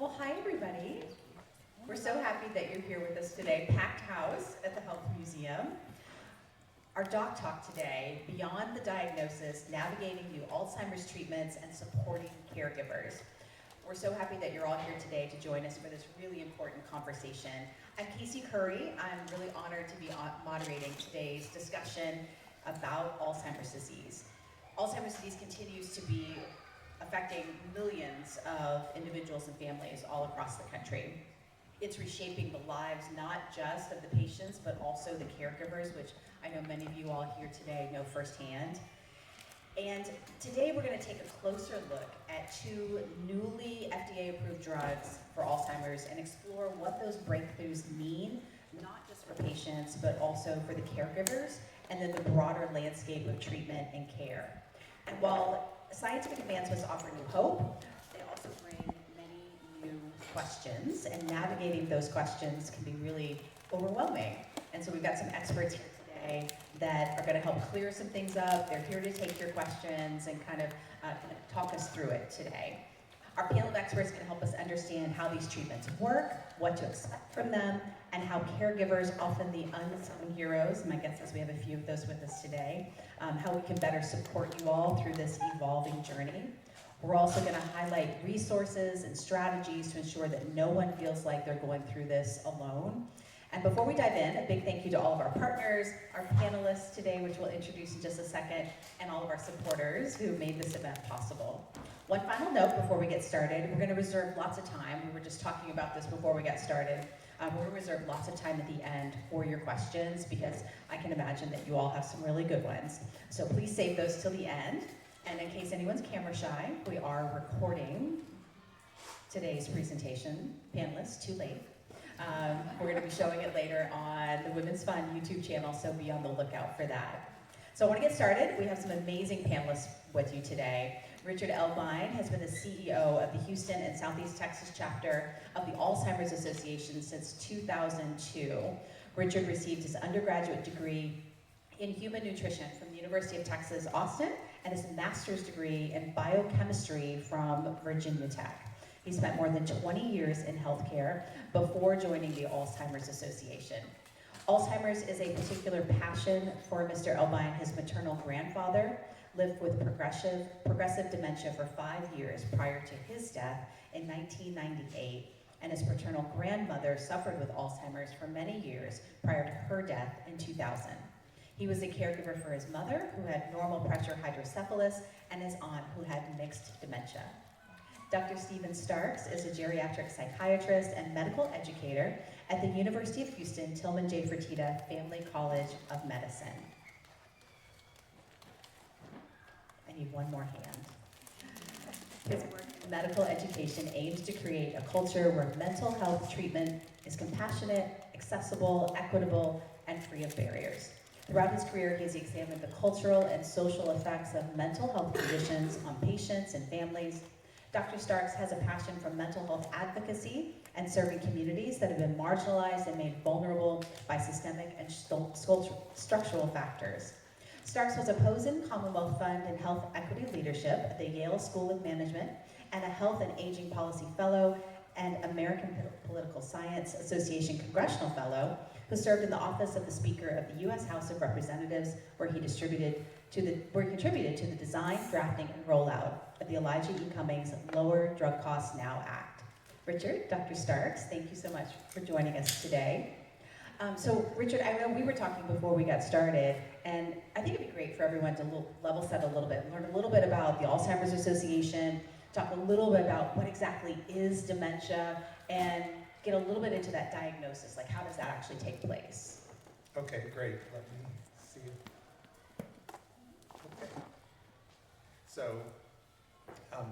Well, hi everybody. We're so happy that you're here with us today. Packed house at the Health Museum. Our doc talk today, Beyond the Diagnosis, Navigating New Alzheimer's Treatments and Supporting Caregivers. We're so happy that you're all here today to join us for this really important conversation. I'm Casey Curry. I'm really honored to be moderating today's discussion about Alzheimer's disease. Alzheimer's disease continues to be affecting millions of individuals and families all across the country. It's reshaping the lives not just of the patients, but also the caregivers, which I know many of you all here today know firsthand. And today we're going to take a closer look at two newly FDA-approved drugs for Alzheimer's and explore what those breakthroughs mean, not just for patients, but also for the caregivers, and then the broader landscape of treatment and care. And while scientific advancements offer new hope, they also bring many new questions, and navigating those questions can be really overwhelming. And so we've got some experts here today that are going to help clear some things up. They're here to take your questions and kind of talk us through it today. Our panel of experts can help us understand how these treatments work, what to expect from them, and how caregivers, often the unsung heroes, my guess is we have a few of those with us today, how we can better support you all through this evolving journey. We're also going to highlight resources and strategies to ensure that no one feels like they're going through this alone. And before we dive in, a big thank you to all of our partners, our panelists today, which we'll introduce in just a second, and all of our supporters who made this event possible. One final note before we get started, we're going to reserve lots of time. We were just talking about this before we got started. We're going to reserve lots of time at the end for your questions because I can imagine that you all have some really good ones. So please save those till the end. And in case anyone's camera shy, we are recording today's presentation. Panelists, too late. We're going to be showing it later on the Women's Fund YouTube channel, so be on the lookout for that. So I want to get started. We have some amazing panelists with you today. Richard Elbein has been the CEO of the Houston and Southeast Texas chapter of the Alzheimer's Association since 2002. Richard received his undergraduate degree in human nutrition from the University of Texas, Austin, and his master's degree in biochemistry from Virginia Tech. He spent more than 20 years in healthcare before joining the Alzheimer's Association. Alzheimer's is a particular passion for Mr. Elbein. His maternal grandfather lived with progressive dementia for 5 years prior to his death in 1998, and his paternal grandmother suffered with Alzheimer's for many years prior to her death in 2000. He was a caregiver for his mother, who had normal pressure hydrocephalus, and his aunt, who had mixed dementia. Dr. Stephen Starks is a geriatric psychiatrist and medical educator at the University of Houston Tilman J. Fertitta Family College of Medicine. I need one more hand. His work in medical education aims to create a culture where mental health treatment is compassionate, accessible, equitable, and free of barriers. Throughout his career, he has examined the cultural and social effects of mental health conditions on patients and families. Dr. Starks has a passion for mental health advocacy and serving communities that have been marginalized and made vulnerable by systemic and structural factors. Starks was a Posen Commonwealth Fund in Health Equity Leadership at the Yale School of Management and a Health and Aging Policy Fellow and American Political Science Association Congressional Fellow, who served in the office of the Speaker of the U.S. House of Representatives, where he contributed to the design, drafting, and rollout of the Elijah E. Cummings Lower Drug Costs Now Act. Richard, Dr. Starks, thank you so much for joining us today. So Richard, I know we were talking before we got started, and I think it'd be great for everyone to level set a little bit, learn a little bit about the Alzheimer's Association, talk a little bit about what exactly is dementia, and get a little bit into that diagnosis, like how does that actually take place? Okay, great. Let me see. Okay. So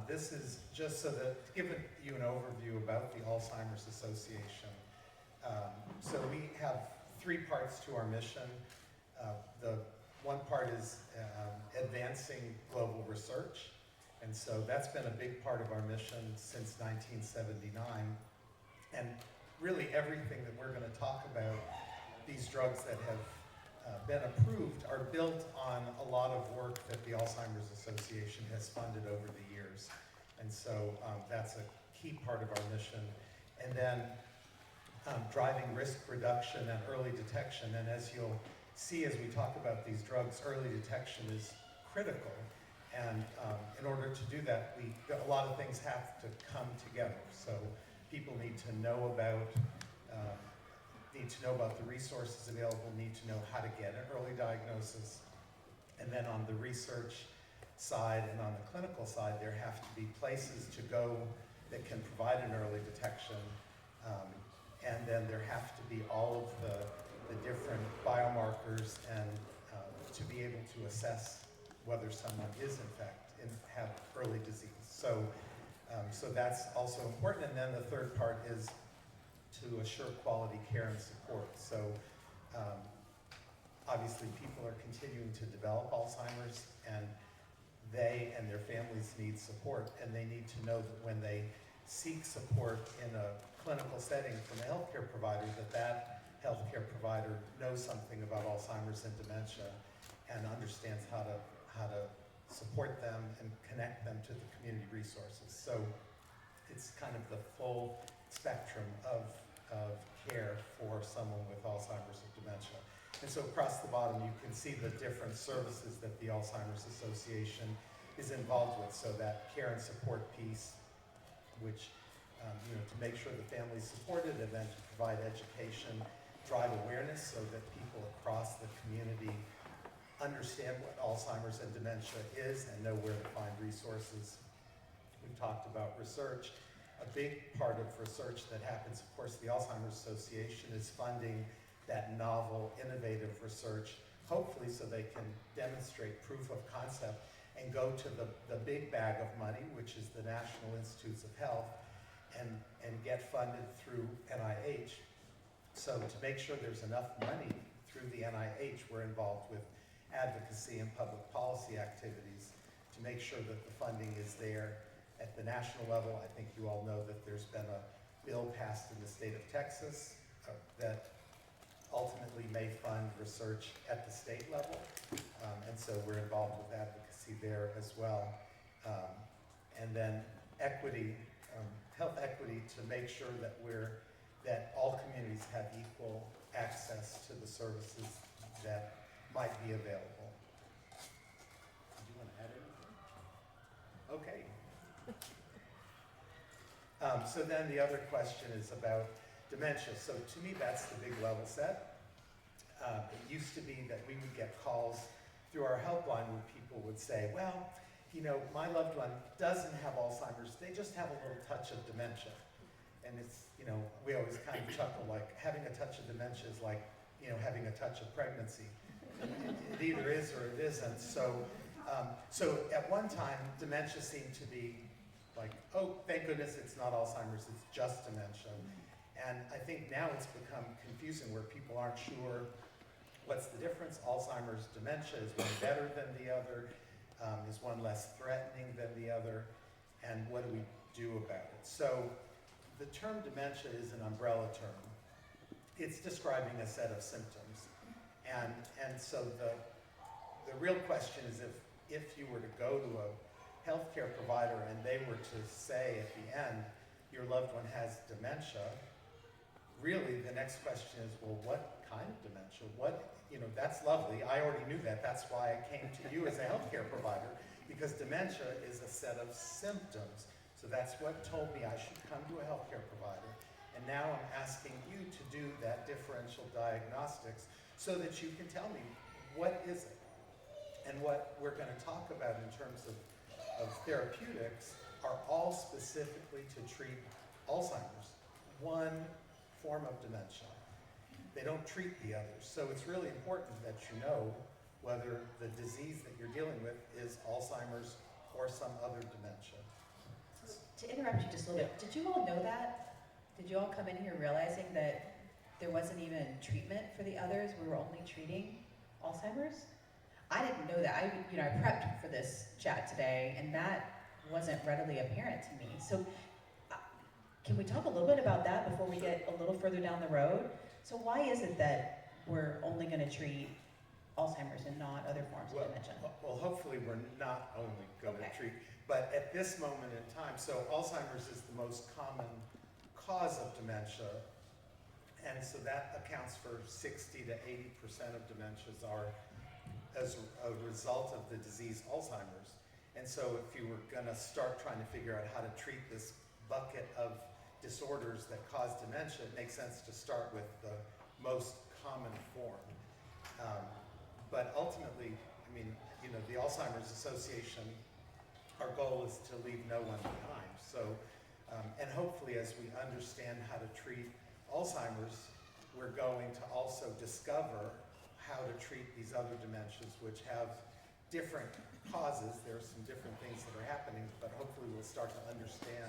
this is just so that to give you an overview about the Alzheimer's Association. So we have 3 parts to our mission. The one part is advancing global research. And so that's been a big part of our mission since 1979. And really everything that we're going to talk about, these drugs that have been approved, are built on a lot of work that the Alzheimer's Association has funded over the years. And so that's a key part of our mission. And then driving risk reduction and early detection. And as you'll see as we talk about these drugs, early detection is critical. And in order to do that, a lot of things have to come together. So people need to know about the resources available, need to know how to get an early diagnosis. And then on the research side and on the clinical side, there have to be places to go that can provide an early detection. And then there have to be all of the different biomarkers and to be able to assess whether someone is in fact have early disease. So that's also important. And then the third part is to assure quality care and support. So obviously people are continuing to develop Alzheimer's, and they and their families need support, and they need to know that when they seek support in a clinical setting from a healthcare provider, that healthcare provider knows something about Alzheimer's and dementia and understands how to support them and connect them to the community resources. So it's kind of the full spectrum of care for someone with Alzheimer's and dementia. And so across the bottom, you can see the different services that the Alzheimer's Association is involved with. So that care and support piece, which, to make sure the family's supported, and then to provide education, drive awareness so that people across the community understand what Alzheimer's and dementia is and know where to find resources. We've talked about research. A big part of research that happens, of course, the Alzheimer's Association is funding that novel, innovative research, hopefully so they can demonstrate proof of concept and go to the big bag of money, which is the National Institutes of Health, and get funded through NIH. So to make sure there's enough money through the NIH, we're involved with advocacy and public policy activities to make sure that the funding is there. At the national level, I think you all know that there's been a bill passed in the state of Texas that ultimately may fund research at the state level. And so we're involved with advocacy there as well. And then equity, health equity, to make sure that all communities have equal access to the services that might be available. Do you want to add anything? Okay. So then the other question is about dementia. So to me, that's the big level set. It used to be that we would get calls through our helpline where people would say, well, my loved one doesn't have Alzheimer's, they just have a little touch of dementia. And it's, we always kind of chuckle, like having a touch of dementia is like, having a touch of pregnancy. It either is or it isn't. So at one time, dementia seemed to be like, oh, thank goodness it's not Alzheimer's, it's just dementia. And I think now it's become confusing where people aren't sure what's the difference. Alzheimer's, dementia, is one better than the other? Is one less threatening than the other? And what do we do about it? So the term dementia is an umbrella term. It's describing a set of symptoms. And so the real question is if you were to go to a healthcare provider and they were to say at the end, your loved one has dementia, really the next question is, well, what kind of dementia? That's lovely. I already knew that. That's why I came to you as a healthcare provider, because dementia is a set of symptoms. So that's what told me I should come to a healthcare provider. And now I'm asking you to do that differential diagnostics so that you can tell me what is it. And what we're going to talk about in terms of therapeutics are all specifically to treat Alzheimer's, one form of dementia. They don't treat the others. So it's really important that you know whether the disease that you're dealing with is Alzheimer's or some other dementia. To interrupt you just a little bit, did you all know that? Did you all come in here realizing that there wasn't even treatment for the others? We were only treating Alzheimer's? I didn't know that. I prepped for this chat today, and that wasn't readily apparent to me. So can we talk a little bit about that before we get a little further down the road? So why is it that we're only going to treat Alzheimer's and not other forms of dementia? Well, hopefully we're not only going to Okay. treat, but at this moment in time, so Alzheimer's is the most common cause of dementia, and so that accounts for 60 to 80% of dementias are as a result of the disease Alzheimer's. And so if you were gonna start trying to figure out how to treat this bucket of disorders that cause dementia, it makes sense to start with the most common form. But ultimately, I mean, you know, the Alzheimer's Association, our goal is to leave no one behind. So, and hopefully as we understand how to treat Alzheimer's, we're going to also discover how to treat these other dementias, which have different causes. There are some different things that are happening, but hopefully we'll start to understand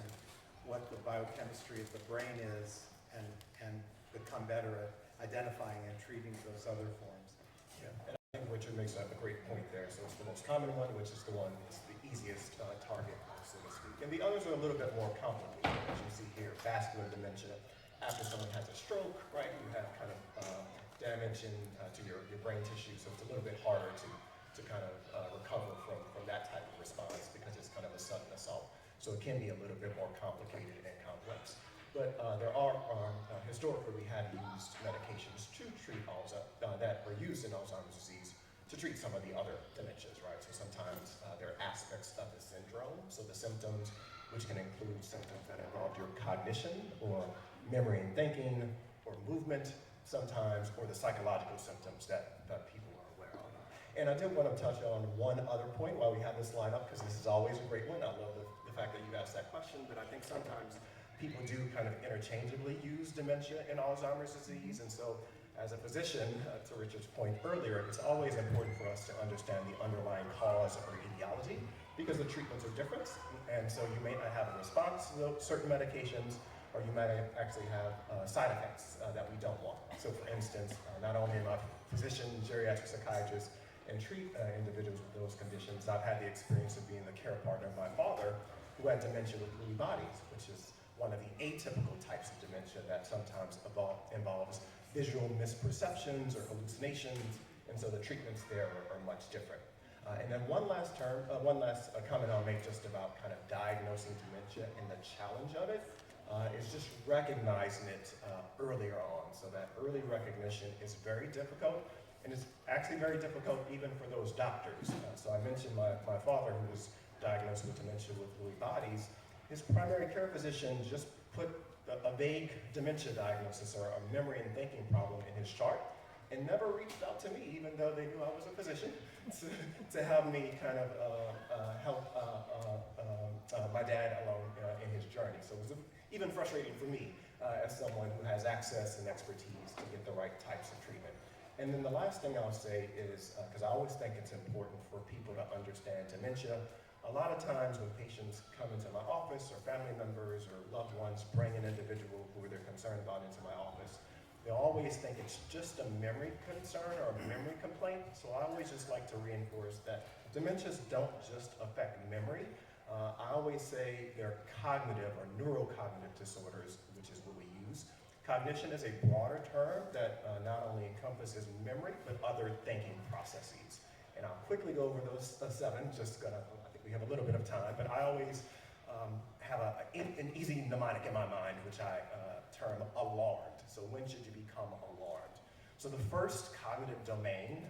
what the biochemistry of the brain is and become better at identifying and treating those other forms. Yeah, and I think Richard makes a great point there. So it's the most common one, which is the one that's the easiest target, so to speak. And the others are a little bit more complicated, as you see here, vascular dementia. After someone has a stroke, right, you have kind of damage to your brain tissue, so it's a little bit harder to kind of recover from that type of response because it's kind of a sudden assault. So it can be a little bit more complicated and complex. But there are, historically, we have used medications to treat that were used in Alzheimer's disease to treat some of the other dementias, right? So sometimes there are aspects of the syndrome, so the symptoms, which can include symptoms that involve your cognition or memory and thinking or movement sometimes, or the psychological symptoms that people are aware of. And I did want to touch on one other point while we have this line up, because this is always a great one. I love the fact that you asked that question, but I think sometimes people do kind of interchangeably use dementia and Alzheimer's disease. And so as a physician, to Richard's point earlier, it's always important for us to understand the underlying cause or etiology, because the treatments are different. And so you may not have a response to certain medications, or you might actually have side effects that we don't want. So for instance, not only am I a physician, geriatric psychiatrist, and treat individuals with those conditions, I've had the experience of being the care partner of my father, who had dementia with Lewy bodies, which is one of the atypical types of dementia that sometimes involves visual misperceptions or hallucinations, and so the treatments there are much different. And then one last comment I'll make just about kind of diagnosing dementia and the challenge of it is just recognizing it earlier on. So that early recognition is very difficult, and it's actually very difficult even for those doctors. So I mentioned my father, who was diagnosed with dementia with Lewy bodies. His primary care physician just put a vague dementia diagnosis or a memory and thinking problem in his chart, and never reached out to me, even though they knew I was a physician, to have me kind of help my dad along in his journey. So it was even frustrating for me as someone who has access and expertise to get the right types of treatment. And then the last thing I'll say is, because I always think it's important for people to understand dementia, a lot of times when patients come into my office, or family members or loved ones bring an individual who they're concerned about into my office, they always think it's just a memory concern or a memory complaint. So I always just like to reinforce that dementias don't just affect memory. I always say they're cognitive or neurocognitive disorders, which is what we use. Cognition is a broader term that not only encompasses memory, but other thinking processes. And I'll quickly go over those seven, I think we have a little bit of time, but I always have an easy mnemonic in my mind, which I term alarmed. So when should you become alarmed? So the first cognitive domain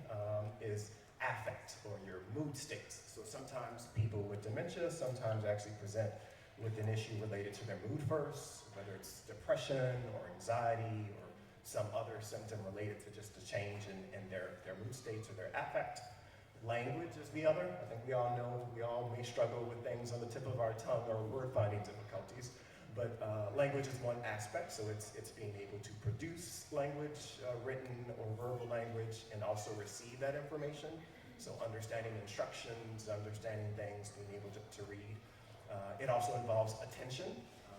is affect, or your mood states. So sometimes people with dementia sometimes actually present with an issue related to their mood first, whether it's depression or anxiety or some other symptom related to just a change in their mood states or their affect. Language is the other. I think we all know, we all may struggle with things on the tip of our tongue or word finding difficulties, but language is one aspect, so it's being able to produce language, written or verbal language, and also receive that information. So understanding instructions, understanding things, being able to read. It also involves attention,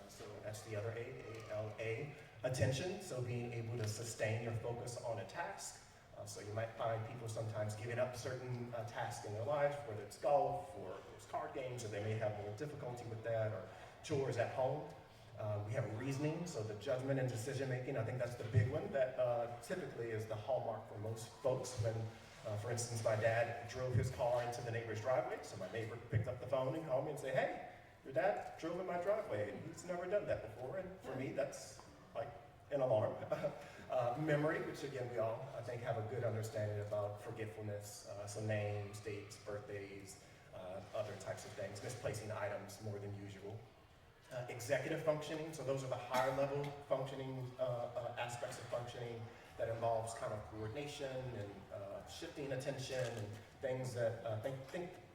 so that's the other A, A-L-A, attention, so being able to sustain your focus on a task. So you might find people sometimes giving up certain tasks in their life, whether it's golf or those card games, or they may have more difficulty with that, or chores at home. We have reasoning, so the judgment and decision making. I think that's the big one that typically is the hallmark for most folks when For instance, my dad drove his car into the neighbor's driveway, so my neighbor picked up the phone and called me and said, hey, your dad drove in my driveway, and he's never done that before, and for me, that's like an alarm. Memory, which again, we all, I think, have a good understanding about forgetfulness, some names, dates, birthdays, other types of things, misplacing items more than usual. Executive functioning, so those are the higher level functioning aspects of functioning that involves kind of coordination and shifting attention and things that,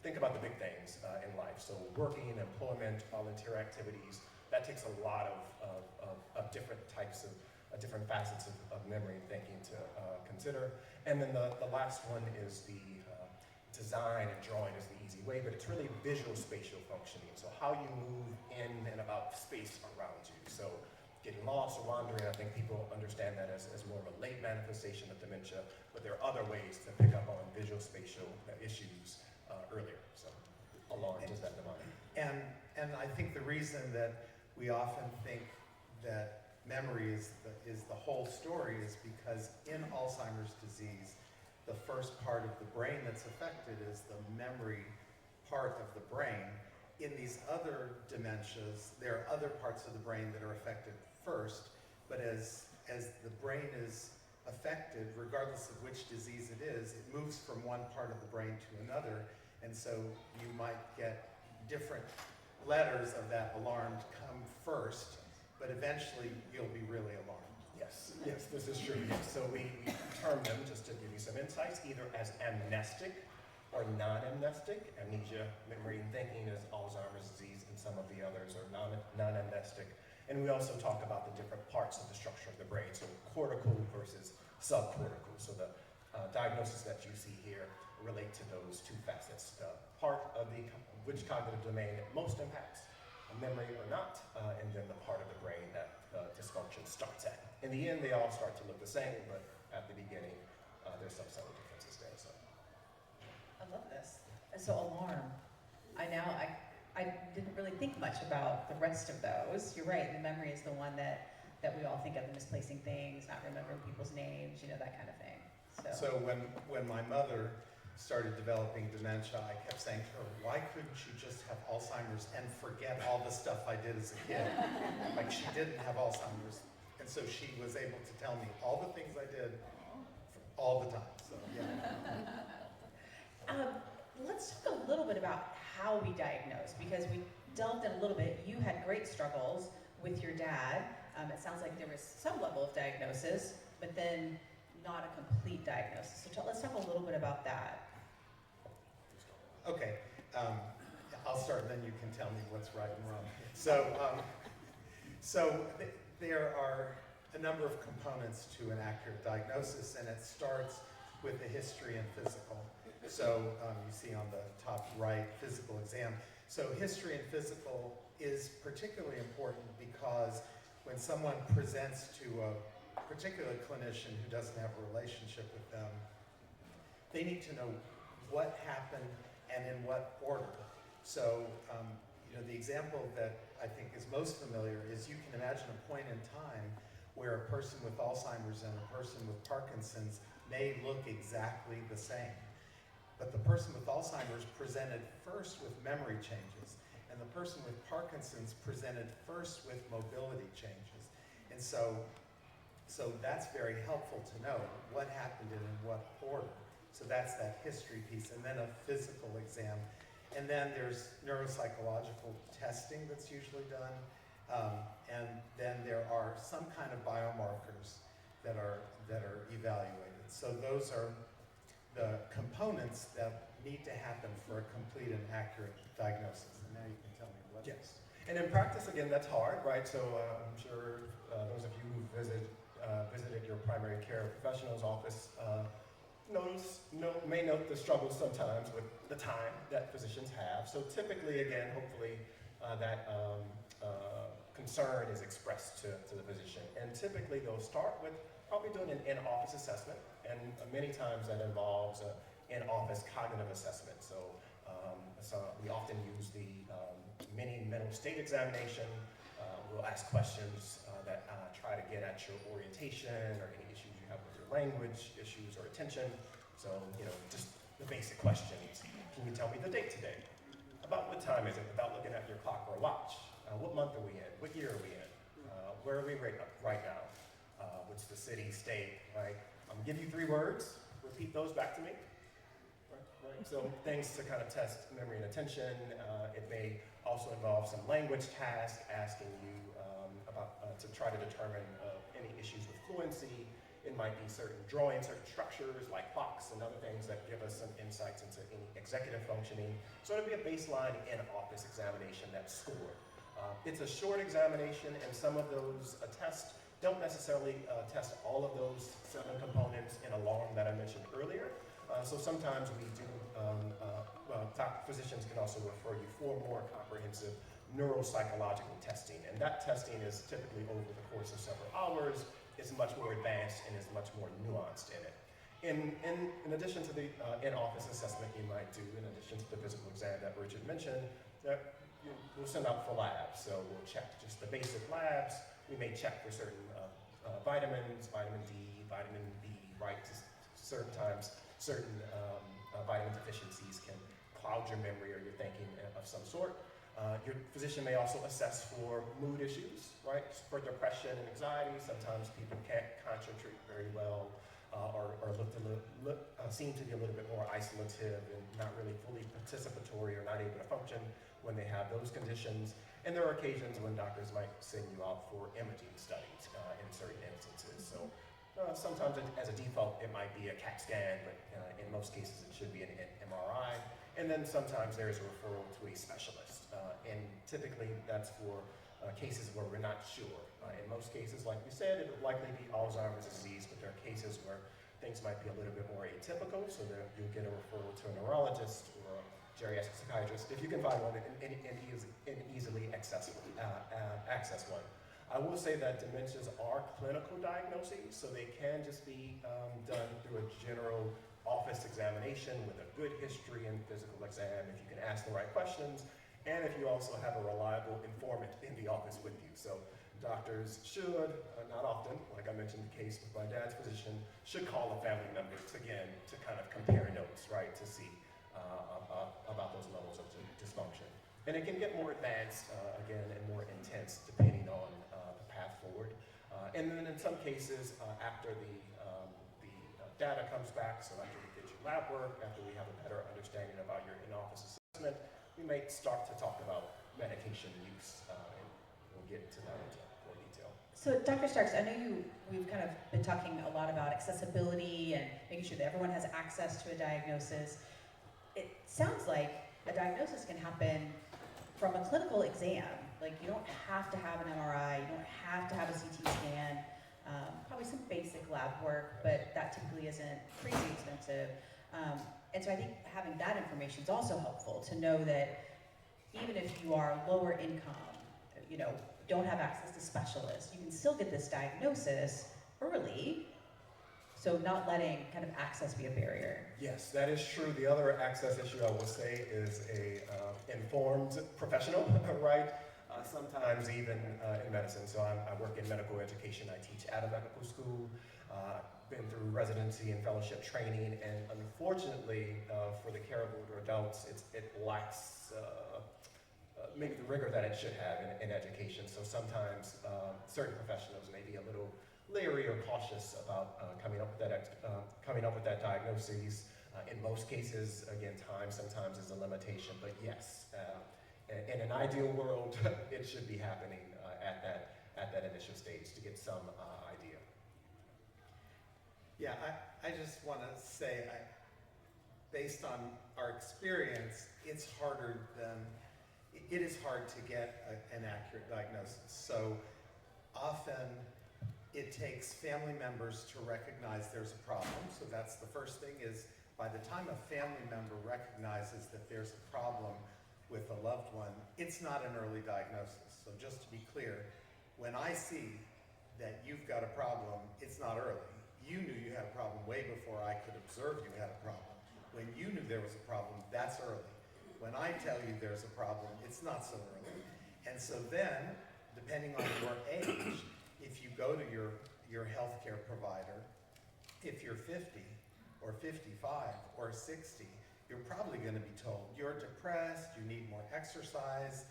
think about the big things in life. So working, employment, volunteer activities, that takes a lot of different types of, different facets of memory and thinking to consider. And then the last one is the design, and drawing is the easy way, but it's really visual spatial functioning. So how you move in and about space around you. So getting lost or wandering, I think people understand that as more of a late manifestation of dementia, but there are other ways to pick up on visual spatial issues earlier. So alarm is that demonic. And I think the reason that we often think that memory is the whole story is because in Alzheimer's disease, the first part of the brain that's affected is the memory part of the brain. In these other dementias, there are other parts of the brain that are affected first, but as the brain is affected, regardless of which disease it is, it moves from one part of the brain to another, and so you might get different letters of that alarm come first, but eventually you'll be really alarmed. Yes, this is true. Yes. So we term them, just to give you some insights, either as amnestic or non-amnestic. Amnesia, memory and thinking is Alzheimer's disease, and some of the others are non-amnestic. And we also talk about the different parts of the structure of the brain, so cortical versus subcortical. So the diagnosis that you see here relate to those two facets. The part of which cognitive domain it most impacts, memory or not, and then the part of the brain that dysfunction starts at. In the end, they all start to look the same, but at the beginning, there's some subtle differences there. So. I love this. And so alarm. I didn't really think much about the rest of those. You're right, the memory is the one that we all think of, the misplacing things, not remembering people's names, that kind of thing. So when my mother started developing dementia, I kept saying to her, why couldn't you just have Alzheimer's and forget all the stuff I did as a kid? Like, she didn't have Alzheimer's. And so she was able to tell me all the things I did all the time. So, yeah. Let's talk a little bit about how we diagnose, because we delved in a little bit. You had great struggles with your dad. It sounds like there was some level of diagnosis, but then not a complete diagnosis. So let's talk a little bit about that. Okay, I'll start, then you can tell me what's right and wrong. So there are a number of components to an accurate diagnosis, and it starts with the history and physical. So you see on the top right, physical exam. So history and physical is particularly important because when someone presents to a particular clinician who doesn't have a relationship with them, they need to know what happened and in what order. So, the example that I think is most familiar is you can imagine a point in time where a person with Alzheimer's and a person with Parkinson's may look exactly the same. But the person with Alzheimer's presented first with memory changes, and the person with Parkinson's presented first with mobility changes. And so that's very helpful to know what happened and in what order. So that's that history piece, and then a physical exam. And then there's neuropsychological testing that's usually done. And then there are some kind of biomarkers that are evaluated. So those are the components that need to happen for a complete and accurate diagnosis. And now you can tell me what. Yes. And in practice, again, that's hard, right? So I'm sure those of you who visited your primary care professional's office may note the struggles sometimes with the time that physicians have. So typically, again, hopefully, that concern is expressed to the physician. And typically, they'll start with probably doing an in-office assessment, and many times that involves an in-office cognitive assessment. So we often use the mini mental state examination. We'll ask questions that try to get at your orientation or any issues you have with your language, issues or attention. So, just the basic questions. Can you tell me the date today? About what time is it without looking at your clock or watch? What month are we in? What year are we in? Where are we right now? What's the city, state, right? I'm gonna give you 3 words. Repeat those back to me. Right. So things to kind of test memory and attention. It may also involve some language tasks, asking you to try to determine any issues with fluency. It might be certain drawings, certain structures like clocks and other things that give us some insights into any executive functioning. So it'll be a baseline in-office examination that's scored. It's a short examination, and some of those tests don't necessarily test all of those 7 components in a long that I mentioned earlier. So sometimes we do, physicians can also refer you for more comprehensive neuropsychological testing. And that testing is typically over the course of several hours. It's much more advanced and is much more nuanced in it. In addition to the in-office assessment you might do, in addition to the physical exam that Richard mentioned, we'll send out for labs. So we'll check just the basic labs. We may check for certain vitamins, vitamin D, vitamin B, right? Certain times, certain vitamin deficiencies can cloud your memory or your thinking of some sort. Your physician may also assess for mood issues, right? For depression and anxiety. Sometimes people can't concentrate very well or seem to be a little bit more isolative and not really fully participatory or not able to function when they have those conditions. And there are occasions when doctors might send you out for imaging studies in certain instances. So sometimes as a default, it might be a CAT scan, but in most cases it should be an MRI. And then sometimes there's a referral to a specialist. And typically that's for cases where we're not sure. In most cases, like we said, it would likely be Alzheimer's disease, but there are cases where things might be a little bit more atypical, so that you'll get a referral to a neurologist or a geriatric psychiatrist, if you can find one and easily access one. I will say that dementias are clinical diagnoses, so they can just be done through a general office examination with a good history and physical exam, if you can ask the right questions, and if you also have a reliable informant in the office with you. So doctors should, not often, like I mentioned the case with my dad's physician, should call a family member to kind of compare notes, right, to see about those levels of dysfunction. And it can get more advanced, again, and more intense depending on the path forward. And then in some cases, after the data comes back, so after we did your lab work, after we have a better understanding about your in-office assessment, we may start to talk about medication use, and we'll get into that into more detail. So Dr. Starks, I know we've kind of been talking a lot about accessibility and making sure that everyone has access to a diagnosis. It sounds like a diagnosis can happen from a clinical exam. Like, you don't have to have an MRI, you don't have to have a CT scan, probably some basic lab work, but that typically isn't crazy expensive. And so I think having that information is also helpful to know that even if you are lower income, don't have access to specialists, you can still get this diagnosis early. So not letting kind of access be a barrier. Yes, that is true. The other access issue I will say is a informed professional, right? Sometimes even in medicine. So I work in medical education. I teach at a medical school. Been through residency and fellowship training, and unfortunately for the care of older adults, it lacks maybe the rigor that it should have in education. So sometimes certain professionals may be a little leery or cautious about coming up with that diagnosis. In most cases, again, time sometimes is a limitation, but yes, in an ideal world, it should be happening at that initial stage to get some idea. Yeah, I just want to say, based on our experience, it is hard to get an accurate diagnosis. So often it takes family members to recognize there's a problem. So that's the first thing, is by the time a family member recognizes that there's a problem with a loved one, it's not an early diagnosis. So just to be clear, when I see that you've got a problem, it's not early. You knew you had a problem way before I could observe you had a problem. When you knew there was a problem, that's early. When I tell you there's a problem, it's not so early. And so then, depending on your age, if you go to your healthcare provider, if you're 50, or 55 or 60, you're probably going to be told you're depressed, you need more exercise,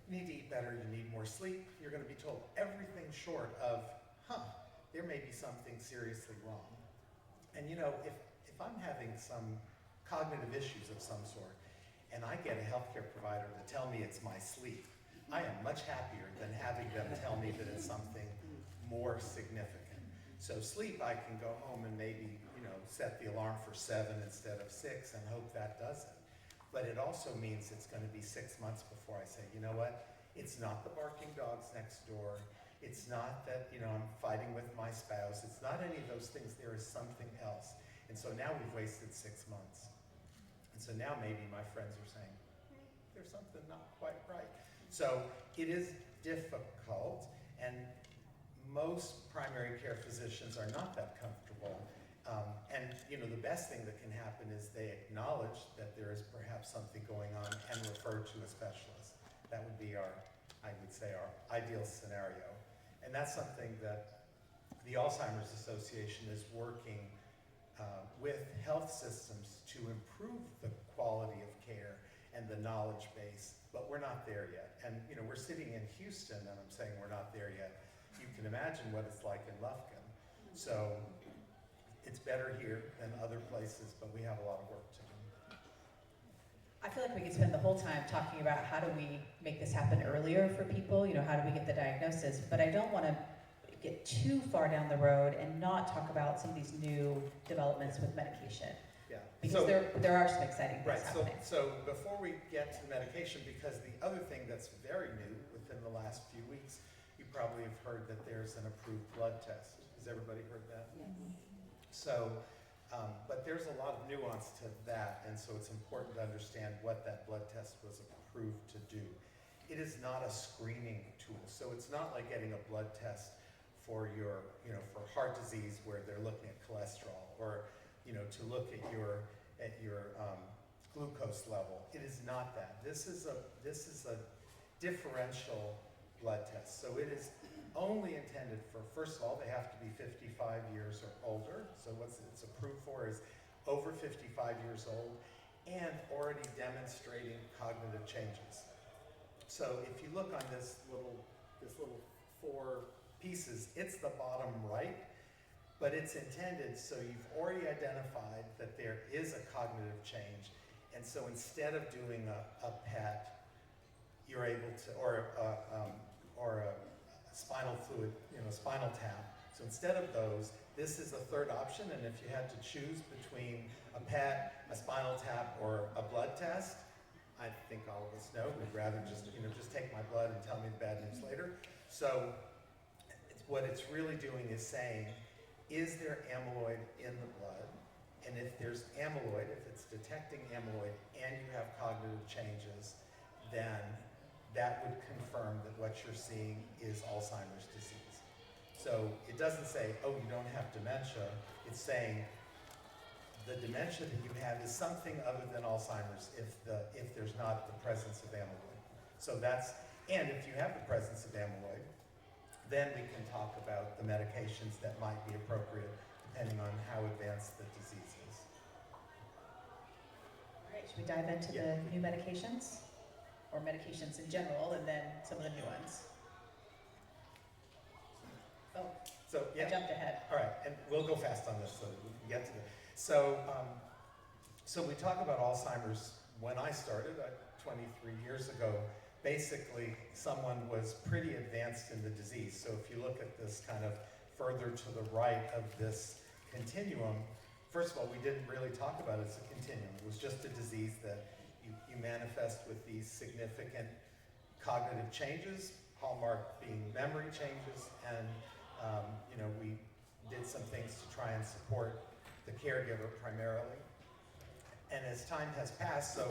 you need to eat better, you need more sleep. You're going to be told everything short of, there may be something seriously wrong. And you know, if I'm having some cognitive issues of some sort, and I get a healthcare provider to tell me it's my sleep, I am much happier than having them tell me that it's something more significant. So sleep, I can go home and maybe, you know, set the alarm for 7 instead of 6 and hope that does it. But it also means it's going to be 6 months before I say, you know what, it's not the barking dogs next door. It's not that, you know, I'm fighting with my spouse. It's not any of those things. There is something else. And so now we've wasted 6 months. And so now maybe my friends are saying, there's something not quite right. So it is difficult, and most primary care physicians are not that comfortable. And you know, the best thing that can happen is they acknowledge that there is perhaps something going on and refer to a specialist. That would be our, I would say, our ideal scenario. And that's something that the Alzheimer's Association is working with health systems to improve the quality of care and the knowledge base, but we're not there yet. And you know, we're sitting in Houston and I'm saying we're not there yet. You can imagine what it's like in Lufkin. So it's better here than other places, but we have a lot of work to do. I feel like we could spend the whole time talking about how do we make this happen earlier for people, you know, how do we get the diagnosis, but I don't want to get too far down the road and not talk about some of these new developments with medication. Yeah. Because there are some exciting things happening. So before we get to the medication, because the other thing that's very new within the last few weeks, you probably have heard that there's an approved blood test. Has everybody heard that? Mm-hmm. So, but there's a lot of nuance to that, and so it's important to understand what that blood test was approved to do. It is not a screening tool, so it's not like getting a blood test for your, you know, for heart disease where they're looking at cholesterol, or, you know, to look at your glucose level. It is not that. This is a differential blood test. So it is only intended for, first of all, they have to be 55 years or older. So what it's approved for is over 55 years old and already demonstrating cognitive changes. So if you look on this little 4 pieces, it's the bottom right, but it's intended so you've already identified that there is a cognitive change. And so instead of doing a PET, you're able to, or a spinal fluid, you know, spinal tap. So instead of those, this is the third option, and if you had to choose between a PET, a spinal tap, or a blood test, I think all of us know we'd rather just, you know, just take my blood and tell me the bad news later. So what it's really doing is saying, is there amyloid in the blood? And if there's amyloid, if it's detecting amyloid and you have cognitive changes, then that would confirm that what you're seeing is Alzheimer's disease. So it doesn't say, oh, you don't have dementia. It's saying the dementia that you have is something other than Alzheimer's if there's not the presence of amyloid. So that's, and if you have the presence of amyloid, then we can talk about the medications that might be appropriate depending on how advanced the disease is. All right, should we dive into the new medications? Or medications in general, and then some of the new ones? Oh, So yeah. I jumped ahead. All right, and we'll go fast on this so that we can get to it. So, so we talk about Alzheimer's. When I started 23 years ago, basically someone was pretty advanced in the disease. So if you look at this kind of further to the right of this continuum, first of all, we didn't really talk about it as a continuum. It was just a disease that you manifest with these significant cognitive changes, hallmark being memory changes, and you know, we did some things to try and support the caregiver primarily. And as time has passed, so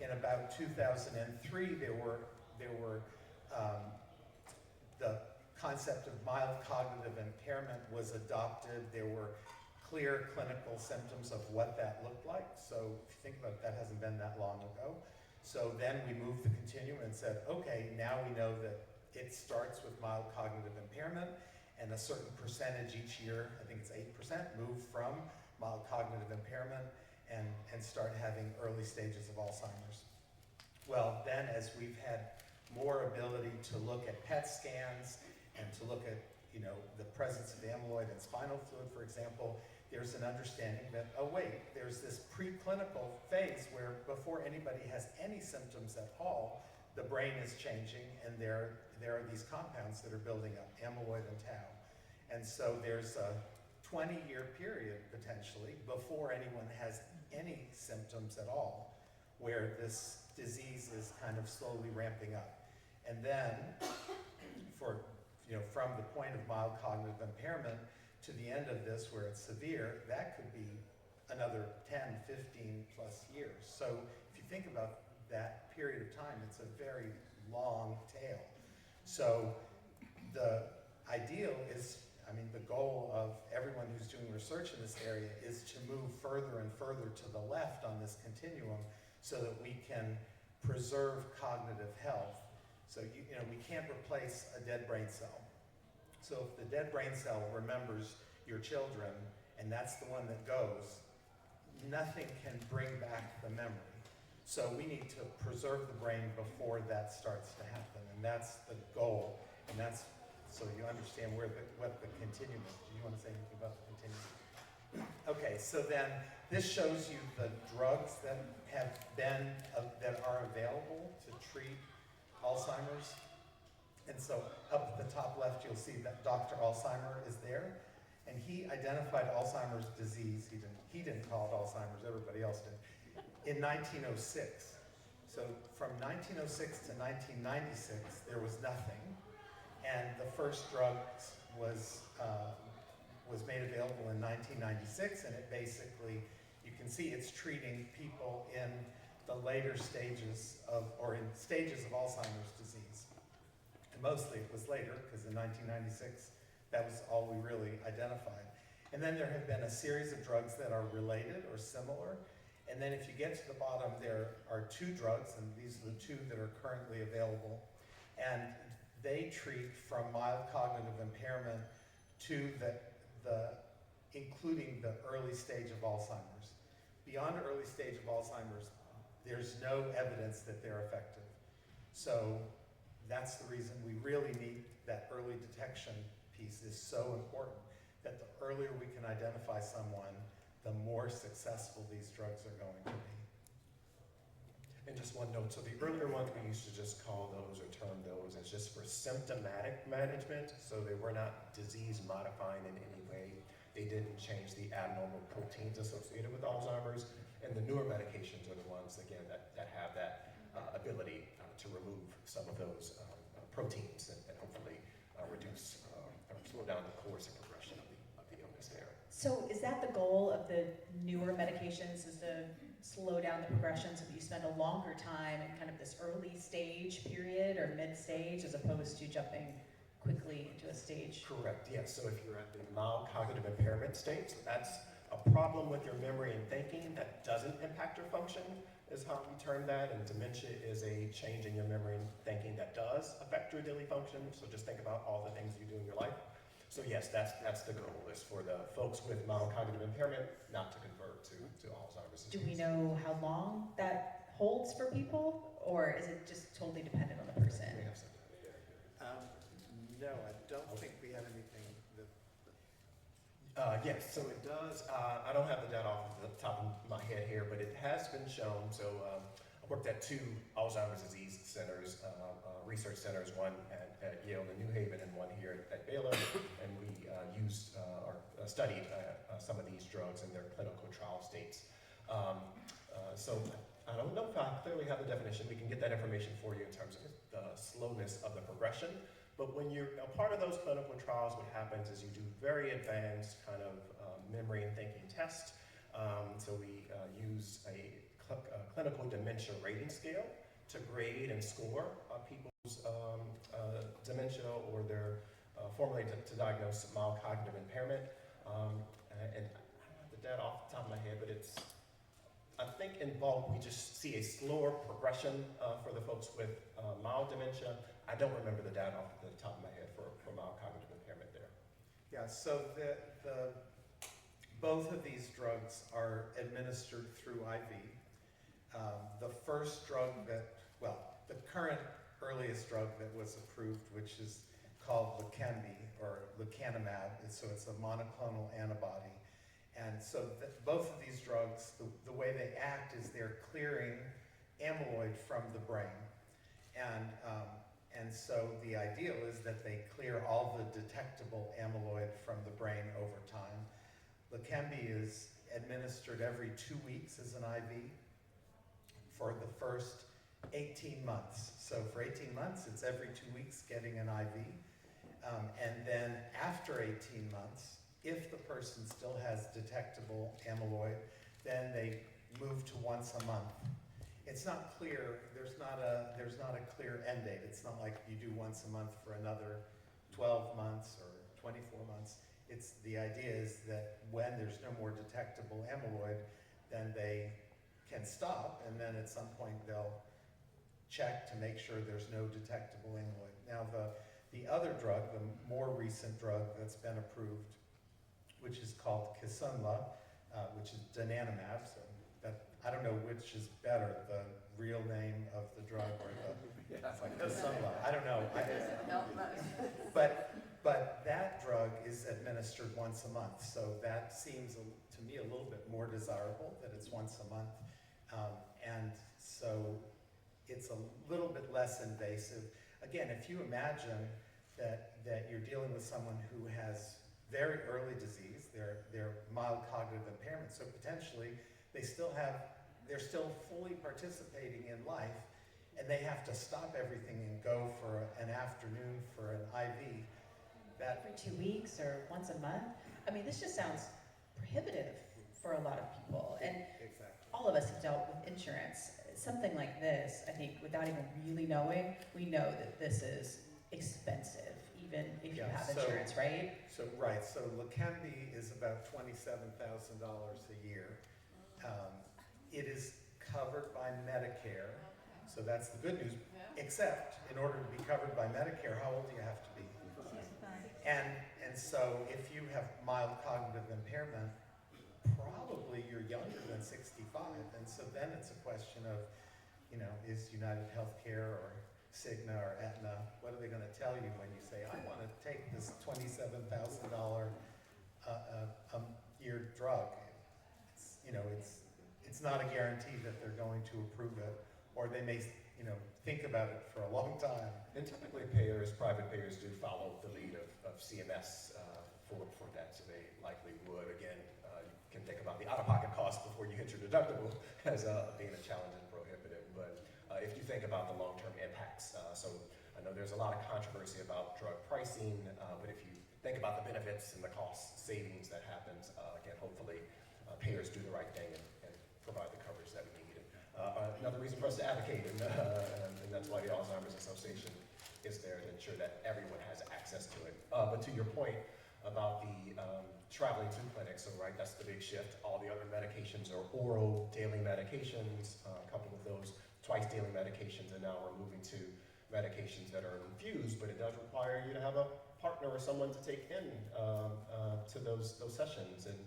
in about 2003, there were the concept of mild cognitive impairment was adopted. There were clear clinical symptoms of what that looked like. So if you think about it, that hasn't been that long ago. So then we moved the continuum and said, okay, now we know that it starts with mild cognitive impairment, and a certain percentage each year, I think it's 8%, move from mild cognitive impairment, and start having early stages of Alzheimer's. Well, then as we've had more ability to look at PET scans and to look at, the presence of amyloid and spinal fluid, for example, there's an understanding that, oh wait, there's this preclinical phase where before anybody has any symptoms at all, the brain is changing and there are these compounds that are building up, amyloid and tau. And so there's a 20-year period potentially before anyone has any symptoms at all where this disease is kind of slowly ramping up. And then from the point of mild cognitive impairment to the end of this where it's severe, that could be another 10, 15 plus years. So if you think about that period of time, it's a very long tail. So the ideal is, the goal of everyone who's doing research in this area is to move further and further to the left on this continuum so that we can preserve cognitive health. So we can't replace a dead brain cell. So if the dead brain cell remembers your children and that's the one that goes, nothing can bring back the memory. So we need to preserve the brain before that starts to happen, and that's the goal. And that's so you understand what the continuum is. Do you want to say anything about the continuum? Okay, so then this shows you the drugs that have been that are available to treat Alzheimer's. And so up at the top left, you'll see that Dr. Alzheimer is there, and he identified Alzheimer's disease. He didn't call it Alzheimer's, everybody else did, in 1906. So from 1906 to 1996, there was nothing, and the first drug was made available in 1996, and it basically, you can see it's treating people in the later stages of Alzheimer's disease. And mostly it was later, because in 1996, that was all we really identified. And then there have been a series of drugs that are related or similar. And then if you get to the bottom, there are two drugs, and these are the two that are currently available. And they treat from mild cognitive impairment to including the early stage of Alzheimer's. Beyond early stage of Alzheimer's, there's no evidence that they're effective. So that's the reason we really need that early detection piece is so important, that the earlier we can identify someone, the more successful these drugs are going to be. And just one note, so the earlier ones we used to just call those or term those as just for symptomatic management, so they were not disease modifying in any way. They didn't change the abnormal proteins associated with Alzheimer's, and the newer medications are the ones, again, that have that ability to remove some of those proteins and hopefully reduce or slow down the course and progression of the illness there. So is that the goal of the newer medications, is to slow down the progression so that you spend a longer time in kind of this early stage period or mid stage as opposed to jumping quickly into a stage? Correct, yes. So if you're at the mild cognitive impairment stage, that's a problem with your memory and thinking that doesn't impact your function, is how we term that. And dementia is a change in your memory and thinking that does affect your daily function. So just think about all the things you do in your life. So yes, that's the goal, is for the folks with mild cognitive impairment not to convert to Alzheimer's disease. Do we know how long that holds for people, or is it just totally dependent on the person? We have something. No, I don't think we have anything that... Yes, so it does. I don't have the data off the top of my head here, but it has been shown. So I worked at two Alzheimer's disease centers, research centers, one at Yale and New Haven and one here at Baylor, and we used or studied some of these drugs in their clinical trial states. So I don't know if I clearly have the definition. We can get that information for you in terms of the slowness of the progression. But when you're a part of those clinical trials, what happens is you do very advanced kind of memory and thinking tests. So we use a clinical dementia rating scale to grade and score people's dementia or their formally to diagnose mild cognitive impairment. And I don't have the data off the top of my head, but I think in bulk we just see a slower progression for the folks with mild dementia. I don't remember the data off the top of my head for mild cognitive impairment there. Yeah, so the both of these drugs are administered through IV. The first drug the current earliest drug that was approved, which is called Leqembi or lecanemab, so it's a monoclonal antibody. And so both of these drugs, the way they act is they're clearing amyloid from the brain. And so the ideal is that they clear all the detectable amyloid from the brain over time. Leqembi is administered every 2 weeks as an IV for the first 18 months. So for 18 months, it's every 2 weeks getting an IV. And then after 18 months, if the person still has detectable amyloid, then they move to once a month. It's not clear, there's not a clear end date. It's not like you do once a month for another 12 months or 24 months. The idea is that when there's no more detectable amyloid, then they can stop, and then at some point they'll check to make sure there's no detectable amyloid. Now the other drug, the more recent drug that's been approved, which is called Kisunla, which is donanemab, so that, I don't know which is better, the real name of the drug or the, it's like Kisunla, I don't know. But that drug is administered once a month, so that seems to me a little bit more desirable, that it's once a month. And so it's a little bit less invasive. Again, if you imagine that you're dealing with someone who has very early disease, they're mild cognitive impairment, so potentially they're still fully participating in life, and they have to stop everything and go for an afternoon for an IV. Every 2 weeks or once a month? I mean, this just sounds prohibitive for a lot of people. And Exactly. all of us have dealt with insurance. Something like this, I think, without even really knowing, we know that this is expensive, even if you have insurance, right? So Leqembi is about $27,000 a year. It is covered by Medicare, so that's the good news. Except, in order to be covered by Medicare, how old do you have to be? And so if you have mild cognitive impairment, probably you're younger than 65, and so then it's a question of, is United Healthcare or Cigna or Aetna, what are they going to tell you when you say, I want to take this $27,000 a year drug? It's not a guarantee that they're going to approve it, or they may think about it for a long time. And typically private payers do follow the lead of CMS for that, so they likely would. Again, you can think about the out-of-pocket cost before you hit your deductible as being a challenge and prohibitive. But if you think about the long-term impacts, so I know there's a lot of controversy about drug pricing, but if you think about the benefits and the cost savings that happens, again, hopefully payers do the right thing and provide the coverage that we need. Another reason for us to advocate, and that's why the Alzheimer's Association is there to ensure that everyone has access to it. But to your point about the traveling to clinics, so that's the big shift. All the other medications are oral daily medications, coupled with those twice daily medications, and now we're moving to medications that are infused, but it does require you to have a partner or someone to take in to those sessions. And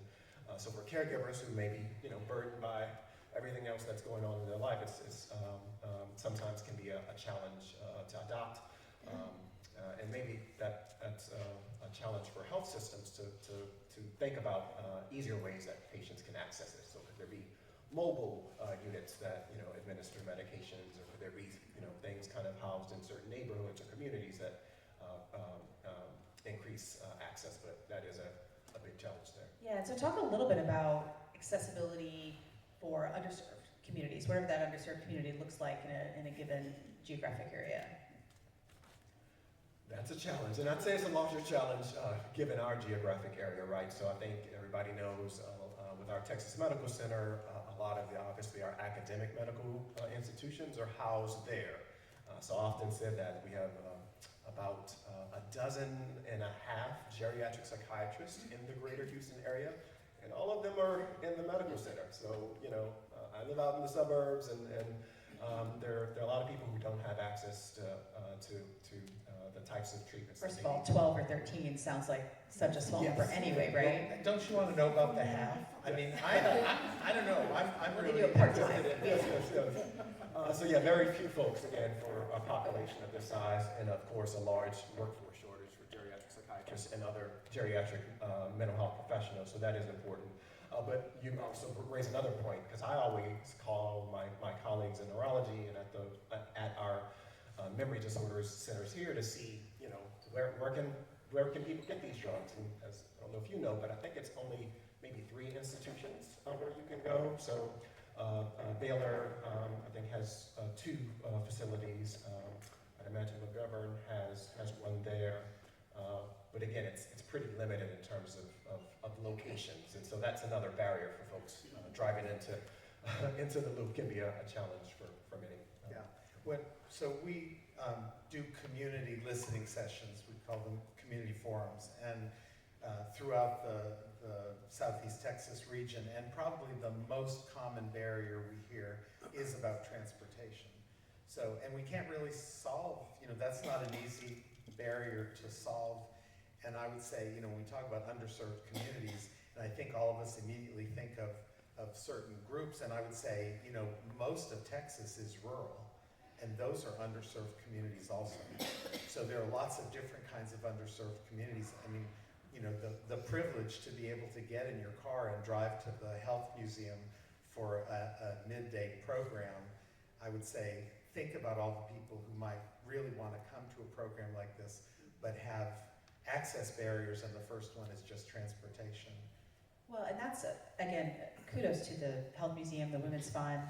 so for caregivers who may be burdened by everything else that's going on in their life, it's sometimes can be a challenge to adopt, and maybe that's a challenge for health systems to think about easier ways that patients can access it. So could there be mobile units that administer medications, or could there be things kind of housed in certain neighborhoods or communities that increase access? But that is a big challenge there. Yeah, so talk a little bit about accessibility for underserved communities, whatever that underserved community looks like in a given geographic area. That's a challenge, and I'd say it's a larger challenge given our geographic area, right? So I think everybody knows with our Texas Medical Center, a lot of obviously our academic medical institutions are housed there. So I often said that we have about 12.5 geriatric psychiatrists in the greater Houston area, and all of them are in the medical center. So, I live out in the suburbs, and There are a lot of people who don't have access to the types of treatments. First of all, 12 or 13 sounds like such a small Yes. number anyway, right? Well, don't you want to know about the half? I mean, I don't know. I'm We'll really give you a part-time. interested in Yes, this. yes, yes. So yeah, very few folks, again, for a population of this size, and of course, a large workforce shortage for geriatric psychiatrists and other geriatric mental health professionals, so that is important. But you also raise another point, because I always call my colleagues in neurology and at our memory disorders centers here to see, you know, where can people get these drugs? And as I don't know if you know, but I think it's only maybe 3 institutions where you can go. So Baylor, I think, has 2 facilities. I'd imagine McGovern has one there. But again, it's pretty limited in terms of locations, and so that's another barrier for folks driving into the loop can be a challenge for many. Yeah. So we do community listening sessions. We call them community forums, and throughout the Southeast Texas region, and probably the most common barrier we hear is about transportation. So, and we can't really solve, you know, that's not an easy barrier to solve. And I would say, you know, when we talk about underserved communities, and I think all of us immediately think of certain groups, and I would say, you know, most of Texas is rural, and those are underserved communities also. So there are lots of different kinds of underserved communities. I mean, you know, the privilege to be able to get in your car and drive to the health museum for a midday program, I would say, think about all the people who might really want to come to a program like this, but have access barriers, and the first one is just transportation. Well, and that's, again, kudos to the Health Museum, the Women's Fund,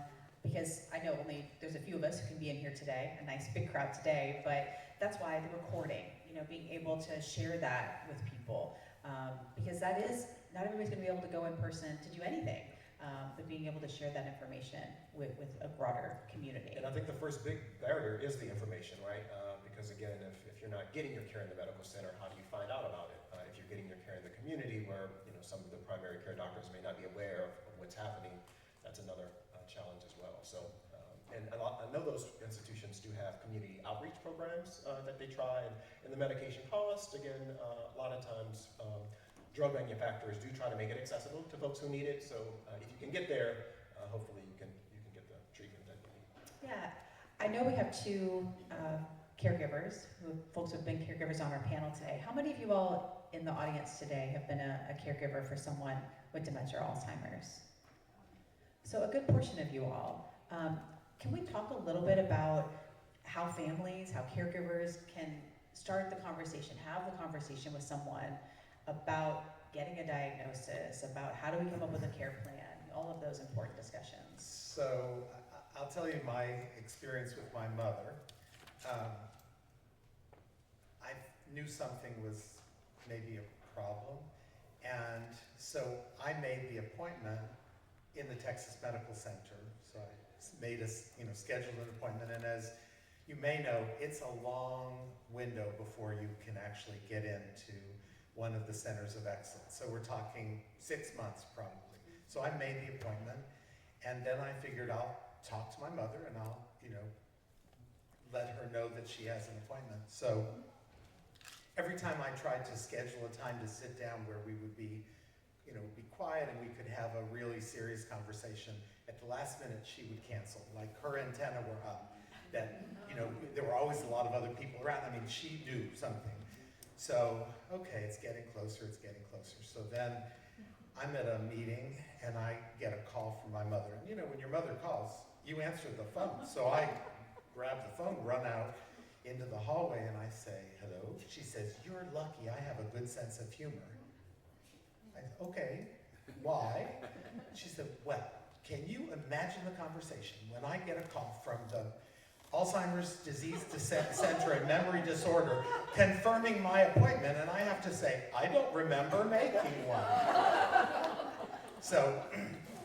because I know there's a few of us who can be in here today, a nice big crowd today, but that's why the recording, you know, being able to share that with people, because that is, not everybody's going to be able to go in person to do anything, but being able to share that information with a broader community. And I think the first big barrier is the information, right? Because again, if you're not getting your care in the medical center, how do you find out about it? If you're getting your care in the community, where, you know, some of the primary care doctors may not be aware of what's happening, that's another challenge as well. So, and I know those institutions do have community outreach programs that they try, and the medication cost, again, a lot of times drug manufacturers do try to make it accessible to folks who need it. So if you can get there, hopefully you can get the treatment that you need. Yeah, I know we have 2 caregivers, folks who have been caregivers on our panel today. How many of you all in the audience today have been a caregiver for someone with dementia or Alzheimer's? So a good portion of you all. Can we talk a little bit about how families, how caregivers can start the conversation, have the conversation with someone about getting a diagnosis, about how do we come up with a care plan, all of those important discussions. So I'll tell you my experience with my mother. I knew something was maybe a problem, and so I made the appointment in the Texas Medical Center. So I made scheduled an appointment, and as you may know, it's a long window before you can actually get into one of the centers of excellence. So we're talking 6 months probably. So I made the appointment, and then I figured I'll talk to my mother and I'll, let her know that she has an appointment. So every time I tried to schedule a time to sit down where we would be, be quiet and we could have a really serious conversation, at the last minute she would cancel. Like her antenna were up that, there were always a lot of other people around. I mean, she knew something. So, okay, it's getting closer. So then I'm at a meeting and I get a call from my mother. And when your mother calls, you answer the phone. So I grab the phone, run out into the hallway, and I say, hello. She says, you're lucky, I have a good sense of humor. I said, okay, why? She said, well, can you imagine the conversation when I get a call from the Alzheimer's Disease Center and Memory Disorder confirming my appointment, and I have to say, I don't remember making one. So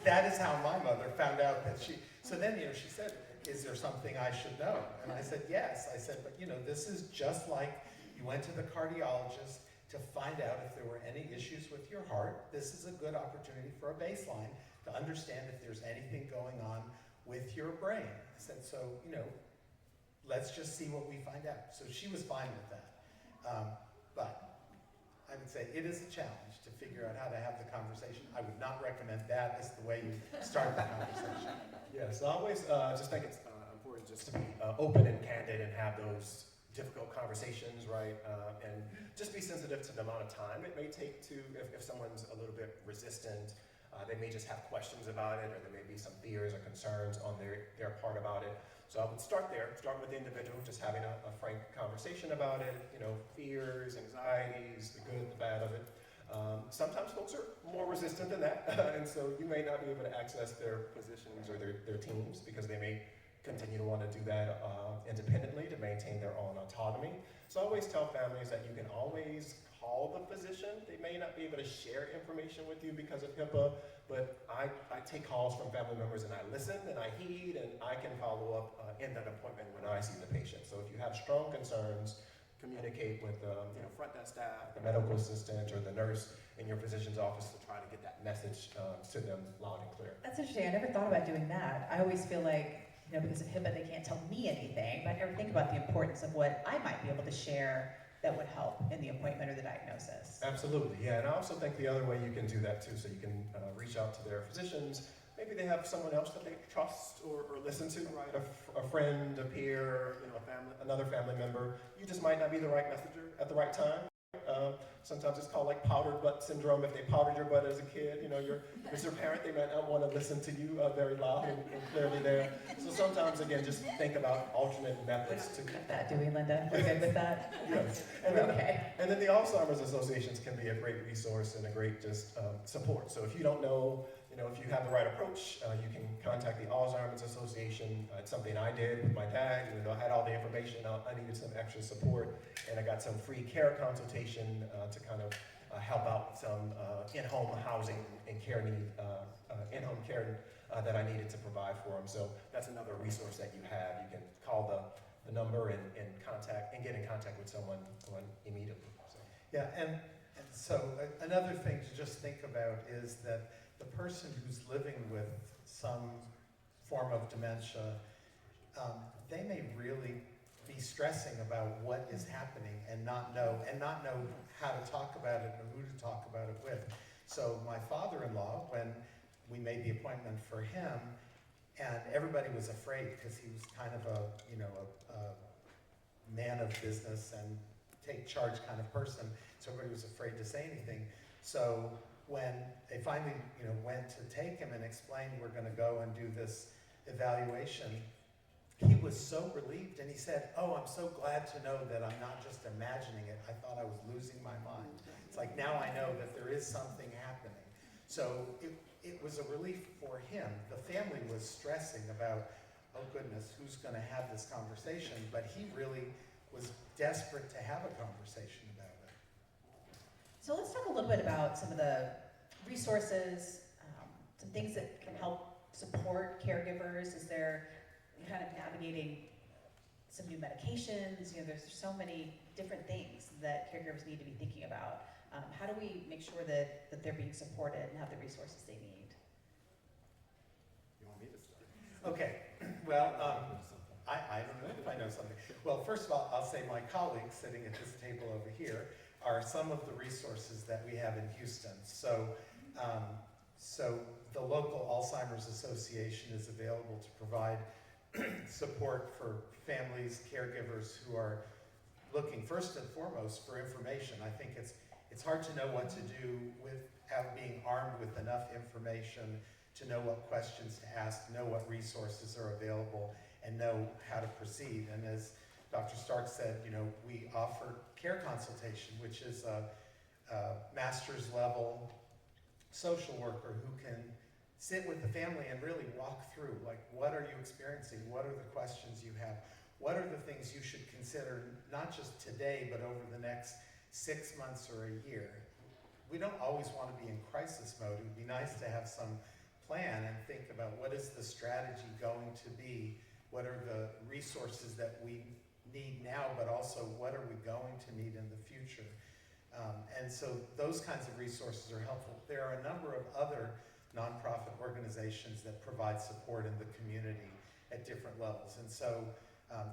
that is how my mother found out that so then, she said, is there something I should know? And I said, yes. I said, but this is just like you went to the cardiologist to find out if there were any issues with your heart. This is a good opportunity for a baseline to understand if there's anything going on with your brain. I said, so, let's just see what we find out. So she was fine with that. But I would say it is a challenge to figure out how to have the conversation. I would not recommend that as the way you start the conversation. Yes, I always just think it's important just to be open and candid and have those difficult conversations, right? And just be sensitive to the amount of time it may take to, if someone's a little bit resistant, they may just have questions about it, or there may be some fears or concerns on their part about it. So I would start there, start with the individual, just having a frank conversation about it, fears, anxieties, the good, the bad of it. Sometimes folks are more resistant than that, and so you may not be able to access their positions or their teams because they may continue to want to do that independently to maintain their own autonomy. So I always tell families that you can always call the physician. They may not be able to share information with you because of HIPAA, but I take calls from family members and I listen and I heed and I can follow up in that appointment when I see the patient. So if you have strong concerns, communicate with front desk staff, the medical assistant, or the nurse in your physician's office to try to get that message to them loud and clear. That's interesting. I never thought about doing that. I always feel like, because of HIPAA, they can't tell me anything, but I never think about the importance of what I might be able to share that would help in the appointment or the diagnosis. Absolutely, yeah, and I also think the other way you can do that too, so you can reach out to their physicians. Maybe they have someone else that they trust or listen to, right? A friend, a peer, another family member. You just might not be the right messenger at the right time. Sometimes it's called like powdered butt syndrome. If they powdered your butt as a kid, as your parent, they might not want to listen to you very loud and clearly there. So sometimes, again, just think about alternate methods to Cut that, do we, Linda? We're good with that? Yes. And then the Alzheimer's associations can be a great resource and a great just support. So if you don't know, if you have the right approach, you can contact the Alzheimer's Association. It's something I did with my dad. Even though I had all the information, I needed some extra support, and I got some free care consultation to kind of help out with some in-home housing and care need, in-home care that I needed to provide for them. So that's another resource that you have. You can call the number and get in contact with someone immediately. So. Yeah, and so another thing to just think about is that the person who's living with some form of dementia, they may really be stressing about what is happening and not know how to talk about it or who to talk about it with. So my father-in-law, when we made the appointment for him, and everybody was afraid because he was kind of a man of business and take charge kind of person, so everybody was afraid to say anything. So when they finally, went to take him and explained we're going to go and do this evaluation, he was so relieved, and he said, "Oh, I'm so glad to know that I'm not just imagining it. I thought I was losing my mind. It's like now I know that there is something happening." So it was a relief for him. The family was stressing about, oh goodness, who's going to have this conversation? But he really was desperate to have a conversation about it. So let's talk a little bit about some of the resources, some things that can help support caregivers as they're kind of navigating some new medications. There's so many different things that caregivers need to be thinking about. How do we make sure that they're being supported and have the resources they need? You want me to start? Okay, well, I don't know if I know something. Well, first of all, I'll say my colleagues sitting at this table over here are some of the resources that we have in Houston. So the local Alzheimer's Association is available to provide support for families, caregivers who are looking first and foremost for information. I think it's hard to know what to do without being armed with enough information to know what questions to ask, know what resources are available, and know how to proceed. And as Dr. Stark said, we offer care consultation, which is a master's level social worker who can sit with the family and really walk through, like, what are you experiencing? What are the questions you have? What are the things you should consider, not just today, but over the next 6 months or a year? We don't always want to be in crisis mode. It would be nice to have some plan and think about what is the strategy going to be, what are the resources that we need now, but also what are we going to need in the future. And so those kinds of resources are helpful. There are a number of other nonprofit organizations that provide support in the community at different levels. And so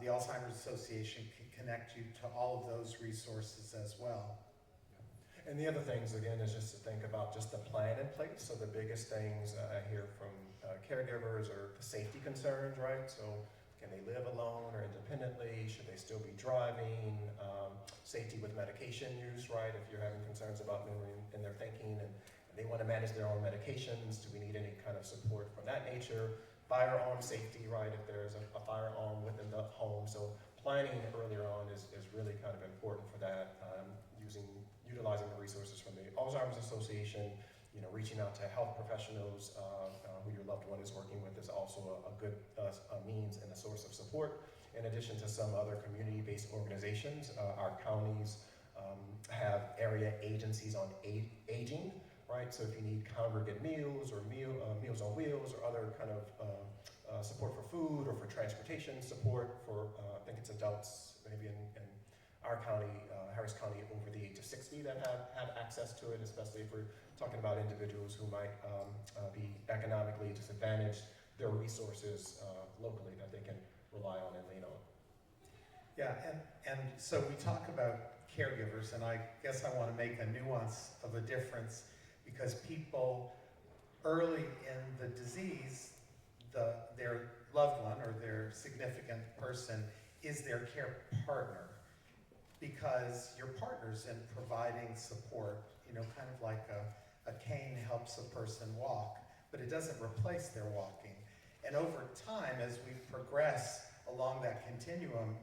the Alzheimer's Association can connect you to all of those resources as well. And the other things, again, is just to think about just the plan in place. So the biggest things I hear from caregivers are the safety concerns, right? So can they live alone or independently? Should they still be driving? Safety with medication use, right? If you're having concerns about memory and their thinking and they want to manage their own medications, do we need any kind of support from that nature? Firearm safety, right? If there's a firearm within the home. So planning earlier on is really kind of important for that. Utilizing the resources from the Alzheimer's Association, reaching out to health professionals who your loved one is working with is also a good means and a source of support. In addition to some other community-based organizations, our counties have area agencies on aging, right? So if you need congregate meals or meals on wheels or other kind of support for food or for transportation support for, I think it's adults, maybe in our county, Harris County, over the age of 60 that have access to it, especially if we're talking about individuals who might be economically disadvantaged, there are resources locally that they can rely on and lean on. Yeah, and so we talk about caregivers, and I guess I want to make a nuance of a difference because people early in the disease, their loved one or their significant person is their care partner. Because your partner's in providing support, kind of like a cane helps a person walk, but it doesn't replace their walking. And over time, as we progress along that continuum,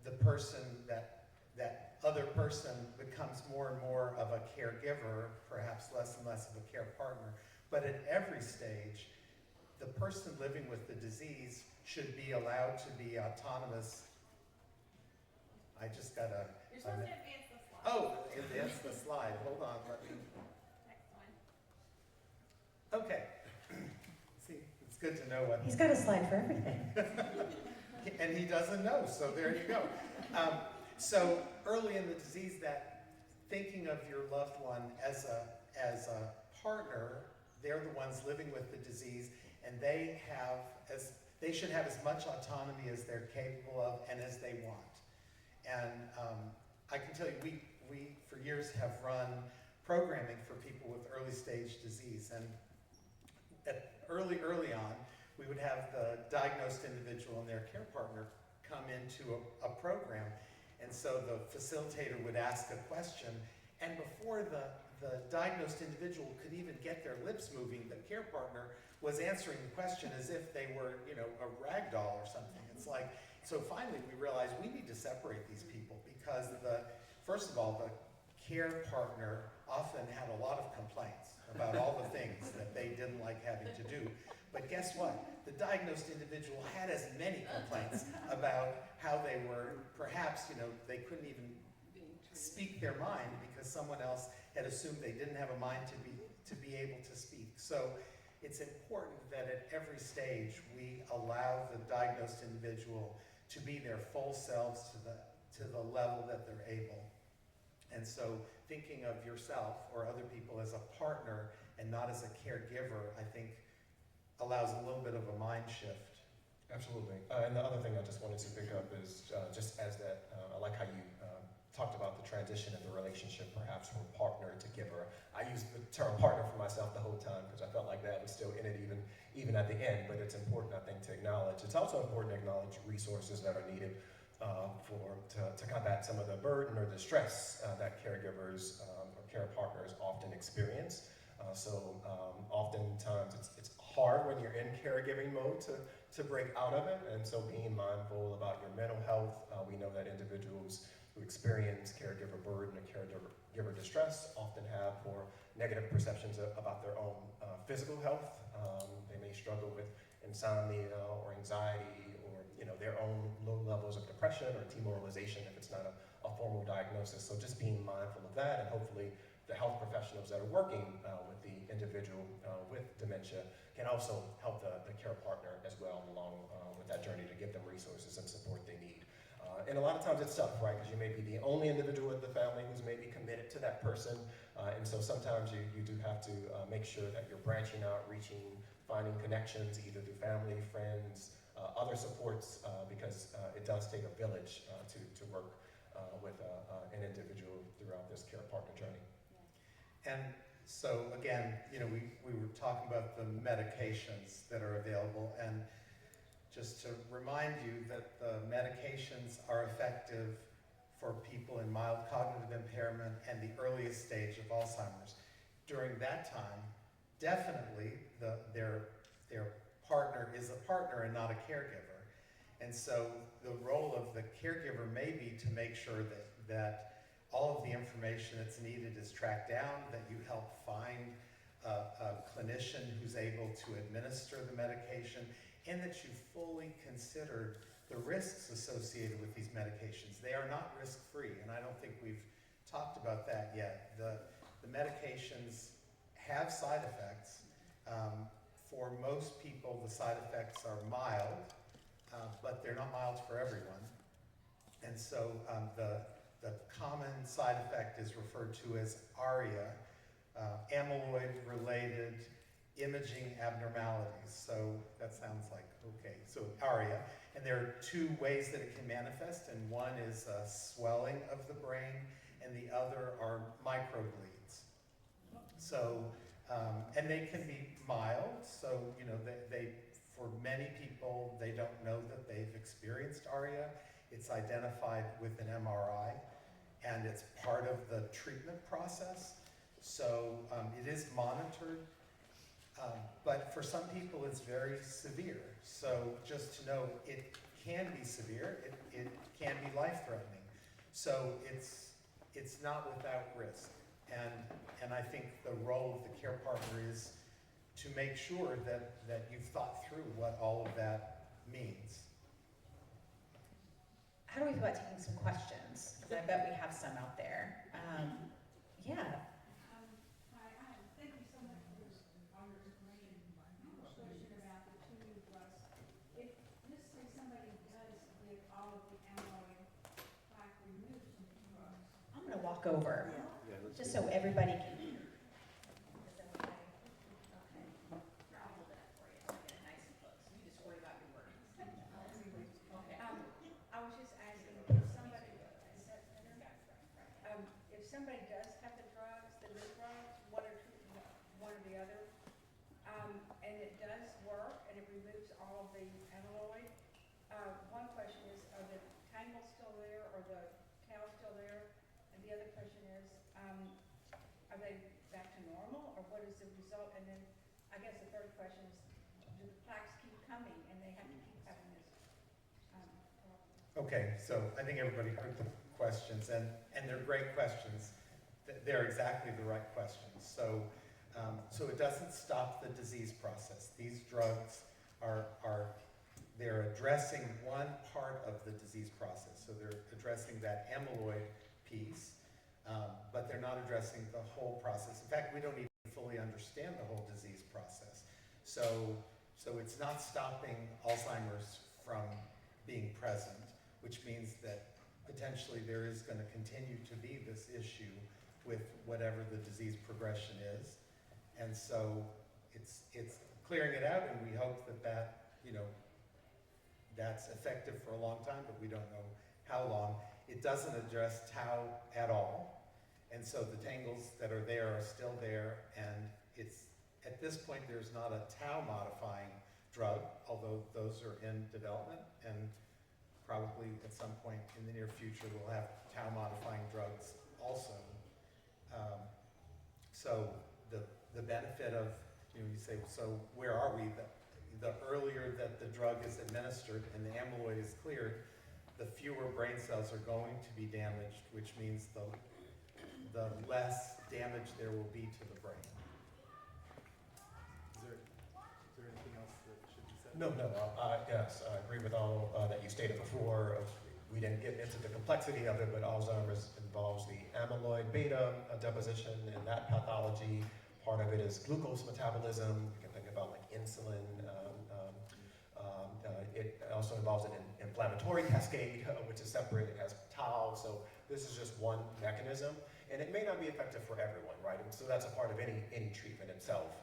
the person, that other person becomes more and more of a caregiver, perhaps less and less of a care partner. But at every stage, the person living with the disease should be allowed to be autonomous. I just got a... You're supposed to advance the slide. Oh, advance the slide. Hold on, let me... Next one. Okay. See, it's good to know what... He's got a slide for everything. And he doesn't know, so there you go. So early in the disease, that thinking of your loved one as a partner, they're the ones living with the disease, and they should have as much autonomy as they're capable of and as they want. And I can tell you, we for years have run programming for people with early stage disease. And early on, we would have the diagnosed individual and their care partner come into a program. And so the facilitator would ask a question, and before the diagnosed individual could even get their lips moving, the care partner was answering the question as if they were, a rag doll or something. It's like, so finally we realized we need to separate these people because first of all, the care partner often had a lot of complaints about all the things that they didn't like having to do. But guess what? The diagnosed individual had as many complaints about how they were, perhaps, they couldn't even speak their mind because someone else had assumed they didn't have a mind to be able to speak. So it's important that at every stage we allow the diagnosed individual to be their full selves to the level that they're able. And so thinking of yourself or other people as a partner and not as a caregiver, I think allows a little bit of a mind shift. Absolutely. And the other thing I just wanted to pick up is just as that, I like how you talked about the transition of the relationship perhaps from partner to giver. I used the term partner for myself the whole time because I felt like that was still in it even at the end, but it's important, I think, to acknowledge. It's also important to acknowledge resources that are needed to combat some of the burden or distress that caregivers or care partners often experience. So oftentimes it's hard when you're in caregiving mode to break out of it, and so being mindful about your mental health. We know that individuals who experience caregiver burden or caregiver distress often have more negative perceptions about their own physical health. They may struggle with insomnia or anxiety or their own low levels of depression or demoralization if it's not a formal diagnosis. So just being mindful of that, and hopefully the health professionals that are working with the individual with dementia can also help the care partner as well along with that journey to give them resources and support they need. And a lot of times it's tough, right? Because you may be the only individual in the family who's maybe committed to that person. And so sometimes you do have to make sure that you're branching out, reaching, finding connections, either through family, friends, other supports, because it does take a village to work with an individual throughout this care partner journey. And so again, we were talking about the medications that are available, and just to remind you that the medications are effective for people in mild cognitive impairment and the earliest stage of Alzheimer's. During that time, definitely their partner is a partner and not a caregiver. And so the role of the caregiver may be to make sure that all of the information that's needed is tracked down, that you help find a clinician who's able to administer the medication, and that you fully considered the risks associated with these medications. They are not risk-free, and I don't think we've talked about that yet. The medications have side effects. For most people, the side effects are mild, but they're not mild for everyone. And so the common side effect is referred to as ARIA, amyloid-related imaging abnormalities. So that sounds like, okay, so ARIA. And there are two ways that it can manifest, and one is swelling of the brain, and the other are microbleeds. So, and they can be mild, so, they for many people, they don't know that they've experienced ARIA. It's identified with an MRI, and it's part of the treatment process. So it is monitored, but for some people it's very severe. So just to know, it can be severe, it can be life-threatening. So it's not without risk. And I think the role of the care partner is to make sure that you've thought through what all of that means. How do we feel about taking some questions? Because I bet we have some out there. Yeah. Hi, thank you so much for all your information. I have a question about the two new drugs. If, let's say somebody does get all of the amyloid plaque removed from the drugs. I'm going to walk over, just so everybody can hear. Is that okay? Okay. I'll hold that for you. I'll get it nice and close. You just worry about your words. Okay. I was just asking if somebody, is that better? If somebody does have the drugs, the new drugs, one or the other, and it does work and it removes all of the amyloid, one question is, are the tangles still there or the tail still there? And the other question is, are they back to normal or what is the result? And then I guess the third question is, do the plaques keep coming and they have to keep having this problem? Okay, so I think everybody heard the questions, and they're great questions. They're exactly the right questions. So it doesn't stop the disease process. These drugs they're addressing one part of the disease process. So they're addressing that amyloid piece, but they're not addressing the whole process. In fact, we don't even fully understand the whole disease process. So it's not stopping Alzheimer's from being present, which means that potentially there is going to continue to be this issue with whatever the disease progression is. And so it's clearing it out, and we hope that that's effective for a long time, but we don't know how long. It doesn't address tau at all. And so the tangles that are there are still there, and at this point there's not a tau modifying drug, although those are in development, and probably at some point in the near future we'll have tau modifying drugs also. So the benefit of, you say, so where are we? The earlier that the drug is administered and the amyloid is cleared, the fewer brain cells are going to be damaged, which means the less damage there will be to the brain. Is there anything else that should be said? No, yes, I agree with all that you stated before. We didn't get into the complexity of it, but Alzheimer's involves the amyloid beta deposition and that pathology. Part of it is glucose metabolism. You can think about like insulin. It also involves an inflammatory cascade, which is separate. It has tau. So this is just one mechanism, and it may not be effective for everyone, right? And so that's a part of any treatment itself.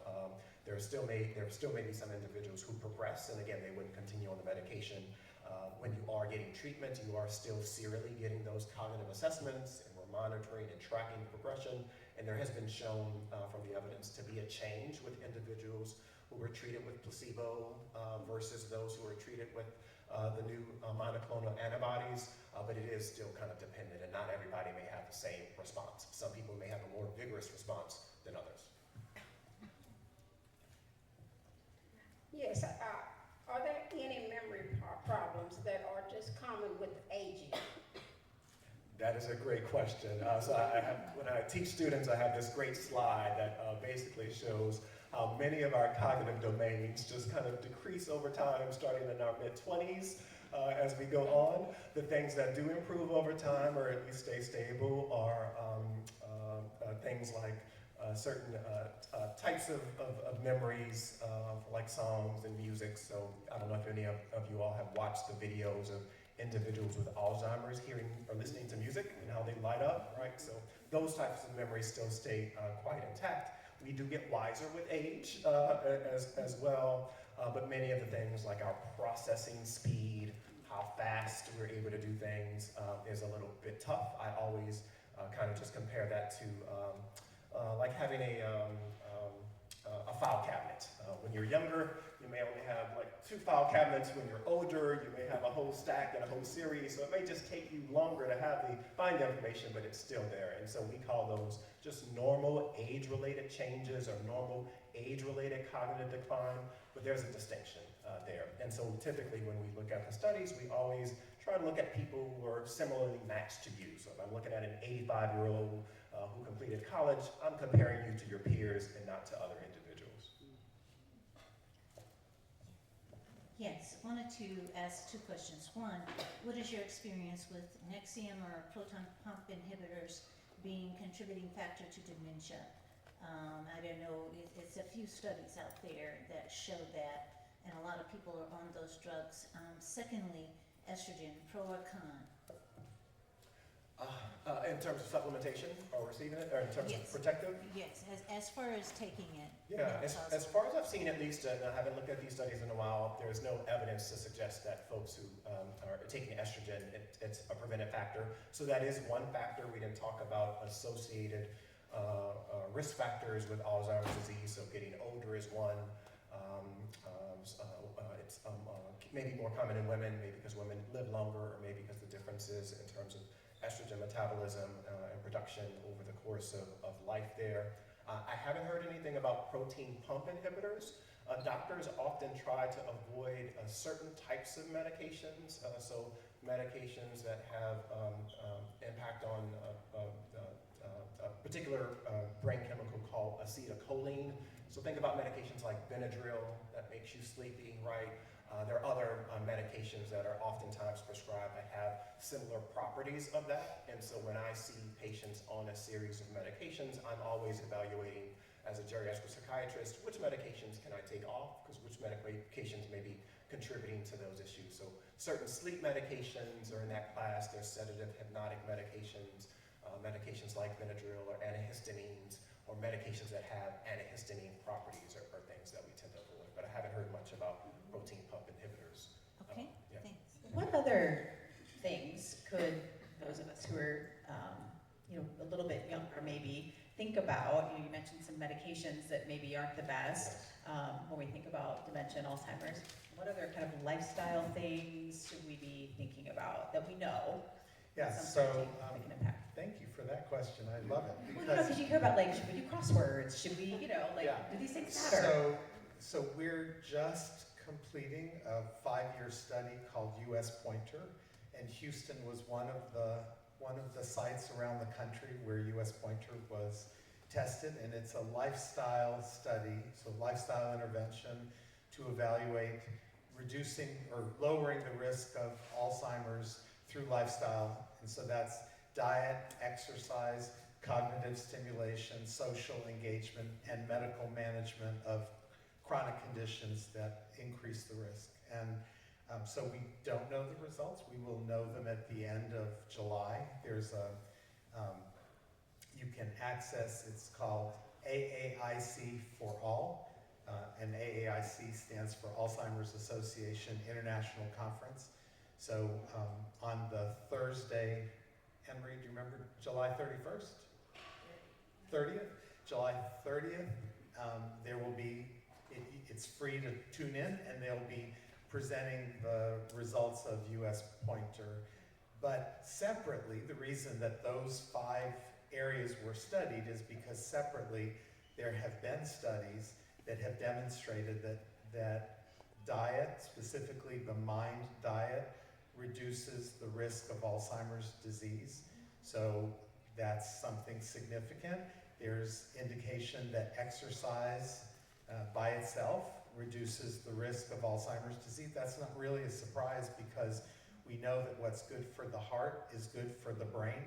There still may be some individuals who progress, and again, they wouldn't continue on the medication. When you are getting treatment, you are still serially getting those cognitive assessments, and we're monitoring and tracking the progression. And there has been shown from the evidence to be a change with individuals who were treated with placebo versus those who were treated with the new monoclonal antibodies, but it is still kind of dependent, and not everybody may have the same response. Some people may have a more vigorous response than others. Yes, are there any memory problems that are just common with aging? That is a great question. So when I teach students, I have this great slide that basically shows how many of our cognitive domains just kind of decrease over time, starting in our mid-20s as we go on. The things that do improve over time, or at least stay stable, are things like certain types of memories, like songs and music. So I don't know if any of you all have watched the videos of individuals with Alzheimer's hearing or listening to music and how they light up, right? So those types of memories still stay quite intact. We do get wiser with age as well, but many of the things like our processing speed, how fast we're able to do things is a little bit tough. I always kind of just compare that to like having a file cabinet. When you're younger, you may only have like 2 file cabinets. When you're older, you may have a whole stack and a whole series. So it may just take you longer to find the information, but it's still there. And so we call those just normal age-related changes or normal age-related cognitive decline, but there's a distinction there. And so typically when we look at the studies, we always try to look at people who are similarly matched to you. So if I'm looking at an 85-year-old who completed college, I'm comparing you to your peers and not to other individuals. Yes, wanted to ask 2 questions. One, what is your experience with Nexium or proton pump inhibitors being contributing factor to dementia? I don't know, it's a few studies out there that show that, and a lot of people are on those drugs. Secondly, estrogen, pro or con? In terms of supplementation or receiving it, or in terms Yes. of protective? Yes, as far as taking it. Yeah, as far as I've seen, at least, and I haven't looked at these studies in a while, there's no evidence to suggest that folks who are taking estrogen, it's a preventive factor. So that is one factor. We didn't talk about associated risk factors with Alzheimer's disease. So getting older is one. It's maybe more common in women, maybe because women live longer, or maybe because the differences in terms of estrogen metabolism and production over the course of life there. I haven't heard anything about protein pump inhibitors. Doctors often try to avoid certain types of medications, so medications that have impact on a particular brain chemical called acetylcholine. So think about medications like Benadryl that makes you sleepy, right? There are other medications that are oftentimes prescribed that have similar properties of that. And so when I see patients on a series of medications, I'm always evaluating as a geriatric psychiatrist, which medications can I take off? Because which medications may be contributing to those issues. So certain sleep medications are in that class. There's sedative hypnotic medications, medications like Benadryl or antihistamines, or medications that have antihistamine properties are things that we tend to avoid. But I haven't heard much about protein pump inhibitors. Okay, Yeah. thanks. What other things could those of us who are, a little bit younger maybe think about? You mentioned some medications that maybe aren't the best when we think about dementia and Alzheimer's. What other kind of lifestyle things should we be thinking about that we know? Yeah, some so that can impact? thank you for that question. I love it. Well, because you hear about should we do crosswords? Should we, Yeah. do these things matter? So we're just completing a 5-year study called US Pointer, and Houston was one of the sites around the country where US Pointer was tested, and it's a lifestyle study, so lifestyle intervention to evaluate reducing or lowering the risk of Alzheimer's through lifestyle. And so that's diet, exercise, cognitive stimulation, social engagement, and medical management of chronic conditions that increase the risk. And So we don't know the results. We will know them at the end of July. There's a, you can access, it's called AAIC for All, and AAIC stands for Alzheimer's Association International Conference. So on the Thursday, Henry, do you remember July 31st? 30th? July 30th, there will be, it's free to tune in, and they'll be presenting the results of US Pointer. But separately, the reason that those 5 areas were studied is because separately there have been studies that have demonstrated that diet, specifically the MIND diet, reduces the risk of Alzheimer's disease. So that's something significant. There's indication that exercise by itself reduces the risk of Alzheimer's disease. That's not really a surprise because we know that what's good for the heart is good for the brain.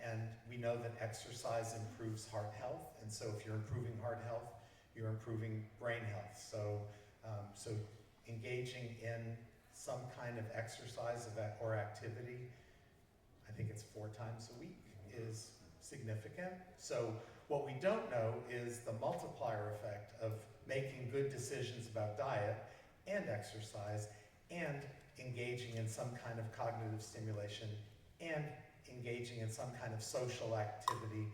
And we know that exercise improves heart health. And so if you're improving heart health, you're improving brain health. So, so engaging in some kind of exercise or activity, I think it's 4 times a week, is significant. So what we don't know is the multiplier effect of making good decisions about diet and exercise and engaging in some kind of cognitive stimulation and engaging in some kind of social activity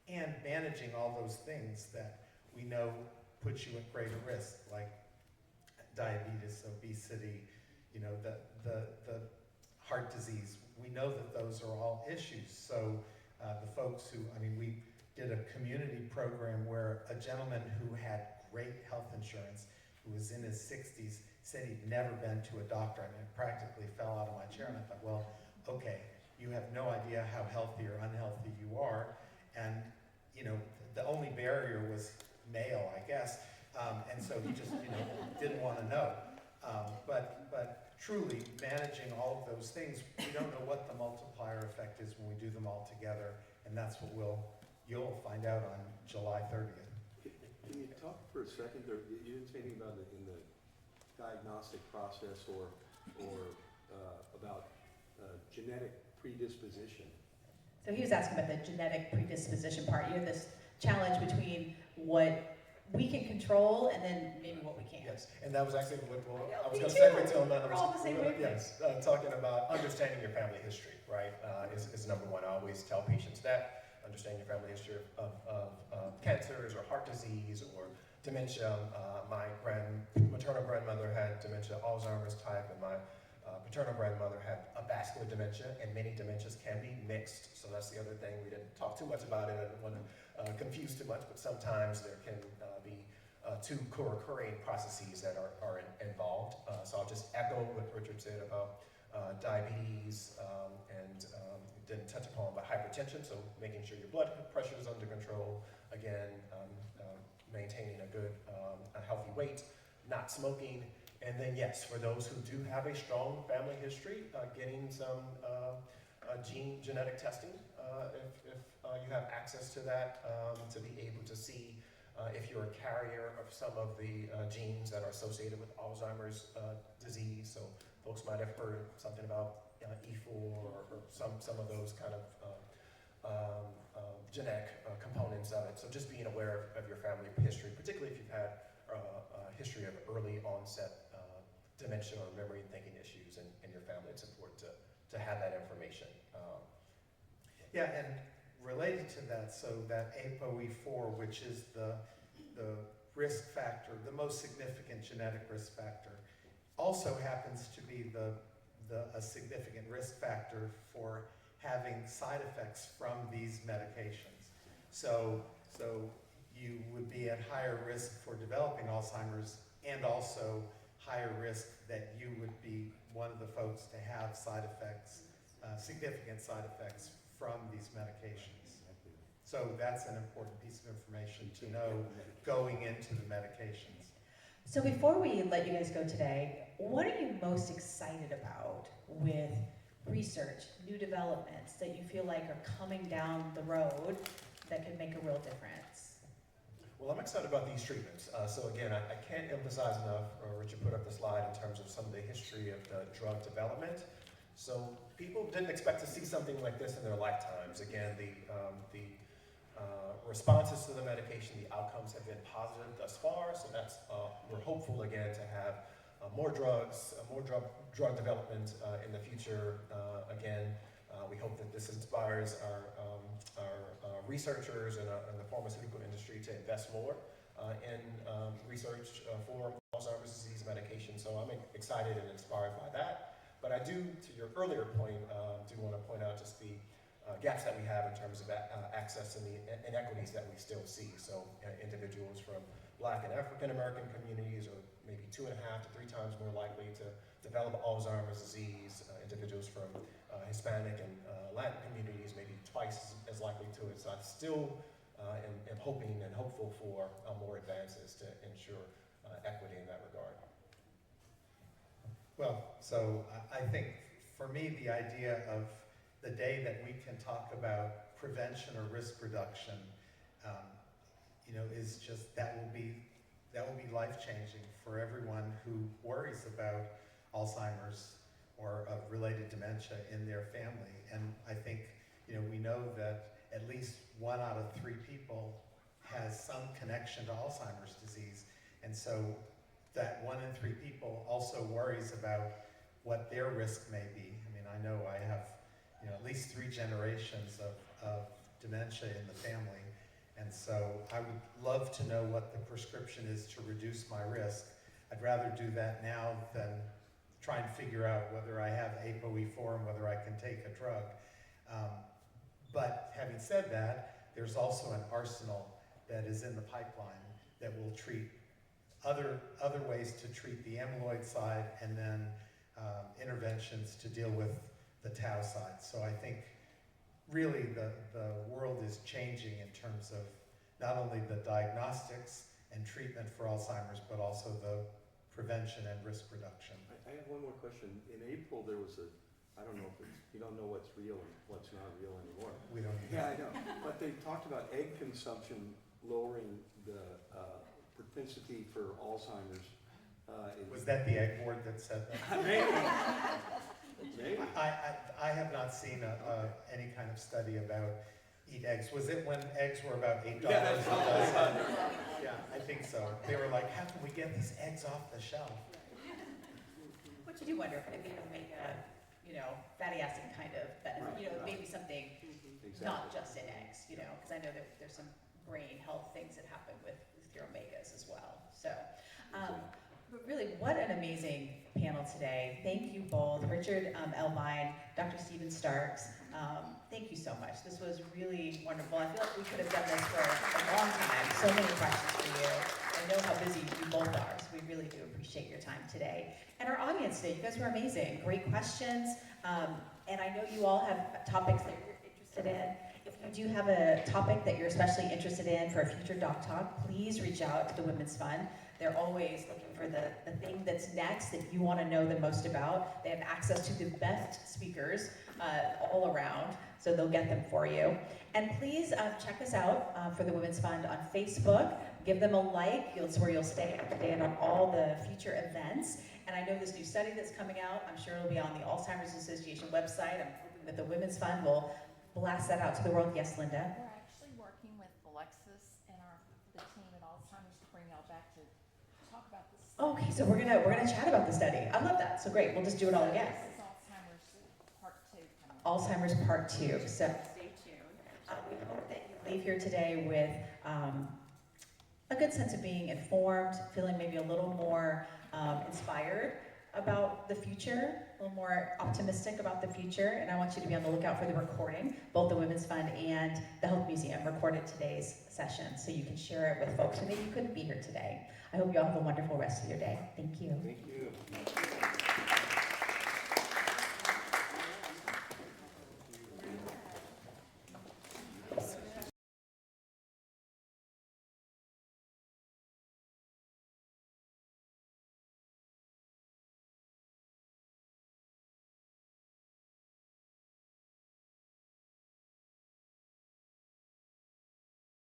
and managing all those things that we know put you at greater risk, like diabetes, obesity, you know, the heart disease. We know that those are all issues. So the folks who, I mean, we did a community program where a gentleman who had great health insurance, who was in his 60s, said he'd never been to a doctor. I mean, it practically fell out of my chair, and I thought, well, okay, you have no idea how healthy or unhealthy you are, and you know, the only barrier was male, I guess, and so he just, you know, didn't want to know. But truly, managing all of those things, we don't know what the multiplier effect is when we do them all together, and that's what you'll find out on July 30th. Can you talk for a second? You didn't say anything about in the diagnostic process or about genetic predisposition. So he was asking about the genetic predisposition part. You have this challenge between what we can control and then maybe what we can't. Yes, and that was actually what I was Me going to segue too. Tilman. We're all the same way. Yes, talking about understanding your family history, right, is number one. I always tell patients that. Understand your family history of cancers or heart disease or dementia. My maternal grandmother had dementia, Alzheimer's type, and my paternal grandmother had a vascular dementia, and many dementias can be mixed. So that's the other thing. We didn't talk too much about it. I didn't want to confuse too much, but sometimes there can be 2 co-occurring processes that are involved. So I'll just echo what Richard said about diabetes and didn't touch upon, but hypertension, so making sure your blood pressure is under control, again, maintaining a good, a healthy weight, not smoking, and then yes, for those who do have a strong family history, getting some genetic testing, if you have access to that, to be able to see if you're a carrier of some of the genes that are associated with Alzheimer's disease. So folks might have heard something about E4 or some of those kind of genetic components of it. So just being aware of your family history, particularly if you've had a history of early onset dementia or memory and thinking issues in your family, it's important to have that information. Yeah, and related to that, so that ApoE4, which is the risk factor, the most significant genetic risk factor, also happens to be a significant risk factor for having side effects from these medications. So you would be at higher risk for developing Alzheimer's, and also higher risk that you would be one of the folks to have side effects, significant side effects from these medications. So that's an important piece of information to know going into the medications. So before we let you guys go today, what are you most excited about with research, new developments that you feel like are coming down the road that could make a real difference? Well, I'm excited about these treatments. So again, I can't emphasize enough, Richard put up the slide in terms of some of the history of the drug development. So people didn't expect to see something like this in their lifetimes. Again, the responses to the medication, the outcomes have been positive thus far, so that's, we're hopeful again to have more drugs, more drug development in the future. Again, we hope that this inspires our researchers and the pharmaceutical industry to invest more in research for Alzheimer's disease medication. So I'm excited and inspired by that. But I do, to your earlier point, do want to point out just the gaps that we have in terms of access and the inequities that we still see. So individuals from Black and African American communities are maybe 2.5 to 3 times more likely to develop Alzheimer's disease. Individuals from Hispanic and Latin communities maybe twice as likely to it. So I still am hoping and hopeful for more advances to ensure equity in that regard. Well, so I think for me, the idea of the day that we can talk about prevention or risk reduction, is just, that will be life-changing for everyone who worries about Alzheimer's or related dementia in their family. And I think, we know that at least 1 out of 3 people has some connection to Alzheimer's disease. And so that 1 in 3 people also worries about what their risk may be. I mean, I know I have, at least 3 generations of dementia in the family. And so I would love to know what the prescription is to reduce my risk. I'd rather do that now than try and figure out whether I have ApoE4 and whether I can take a drug. But having said that, there's also an arsenal that is in the pipeline that will treat other ways to treat the amyloid side, and then interventions to deal with the tau side. So I think really the world is changing in terms of not only the diagnostics and treatment for Alzheimer's, but also the prevention and risk reduction. I have one more question. In April, there was I don't know if you don't know what's real and what's not real anymore. We don't need Yeah, I know. But they talked about egg consumption lowering the propensity for Alzheimer's. Was that the egg board that said that? Maybe. Maybe. I have not seen any kind of study about eat eggs. Was it when eggs were about $8 a dozen? Yeah, I think so. They were like, how can we get these eggs off the shelf? But you do wonder if it will make a, fatty acid kind of benefit, maybe something not just in eggs, because I know that there's some brain health things that happen with your omegas as well. So, but really, what an amazing panel today. Thank you both, Richard Elbein, Dr. Stephen Starks. Thank you so much. This was really wonderful. I feel like we could have done this for a long time. So many questions for you. I know how busy you both are, so we really do appreciate your time today. And our audience today, you guys were amazing. Great questions. And I know you all have topics that you're interested in. If you do have a topic that you're especially interested in for a future Doc Talk, please reach out to the Women's Fund. They're always looking for the thing that's next that you want to know the most about. They have access to the best speakers all around, so they'll get them for you. And please check us out for the Women's Fund on Facebook. Give them a like. It's where you'll stay up to date on all the future events. And I know this new study that's coming out, I'm sure it'll be on the Alzheimer's Association website. I'm hoping that the Women's Fund will blast that out to the world. Yes, Linda? We're actually working with Alexis and the team at Alzheimer's to bring y'all back to talk about this. Okay, so we're gonna chat about the study. I love that. So great. We'll just do it all again. This is Alzheimer's Part 2 coming up. Alzheimer's Part 2. So Stay tuned. we hope that you leave here today with a good sense of being informed, feeling maybe a little more inspired about the future, a little more optimistic about the future. And I want you to be on the lookout for the recording. Both the Women's Fund and the Health Museum recorded today's session, so you can share it with folks who maybe couldn't be here today. I hope you all have a wonderful rest of your day. Thank you. Thank you.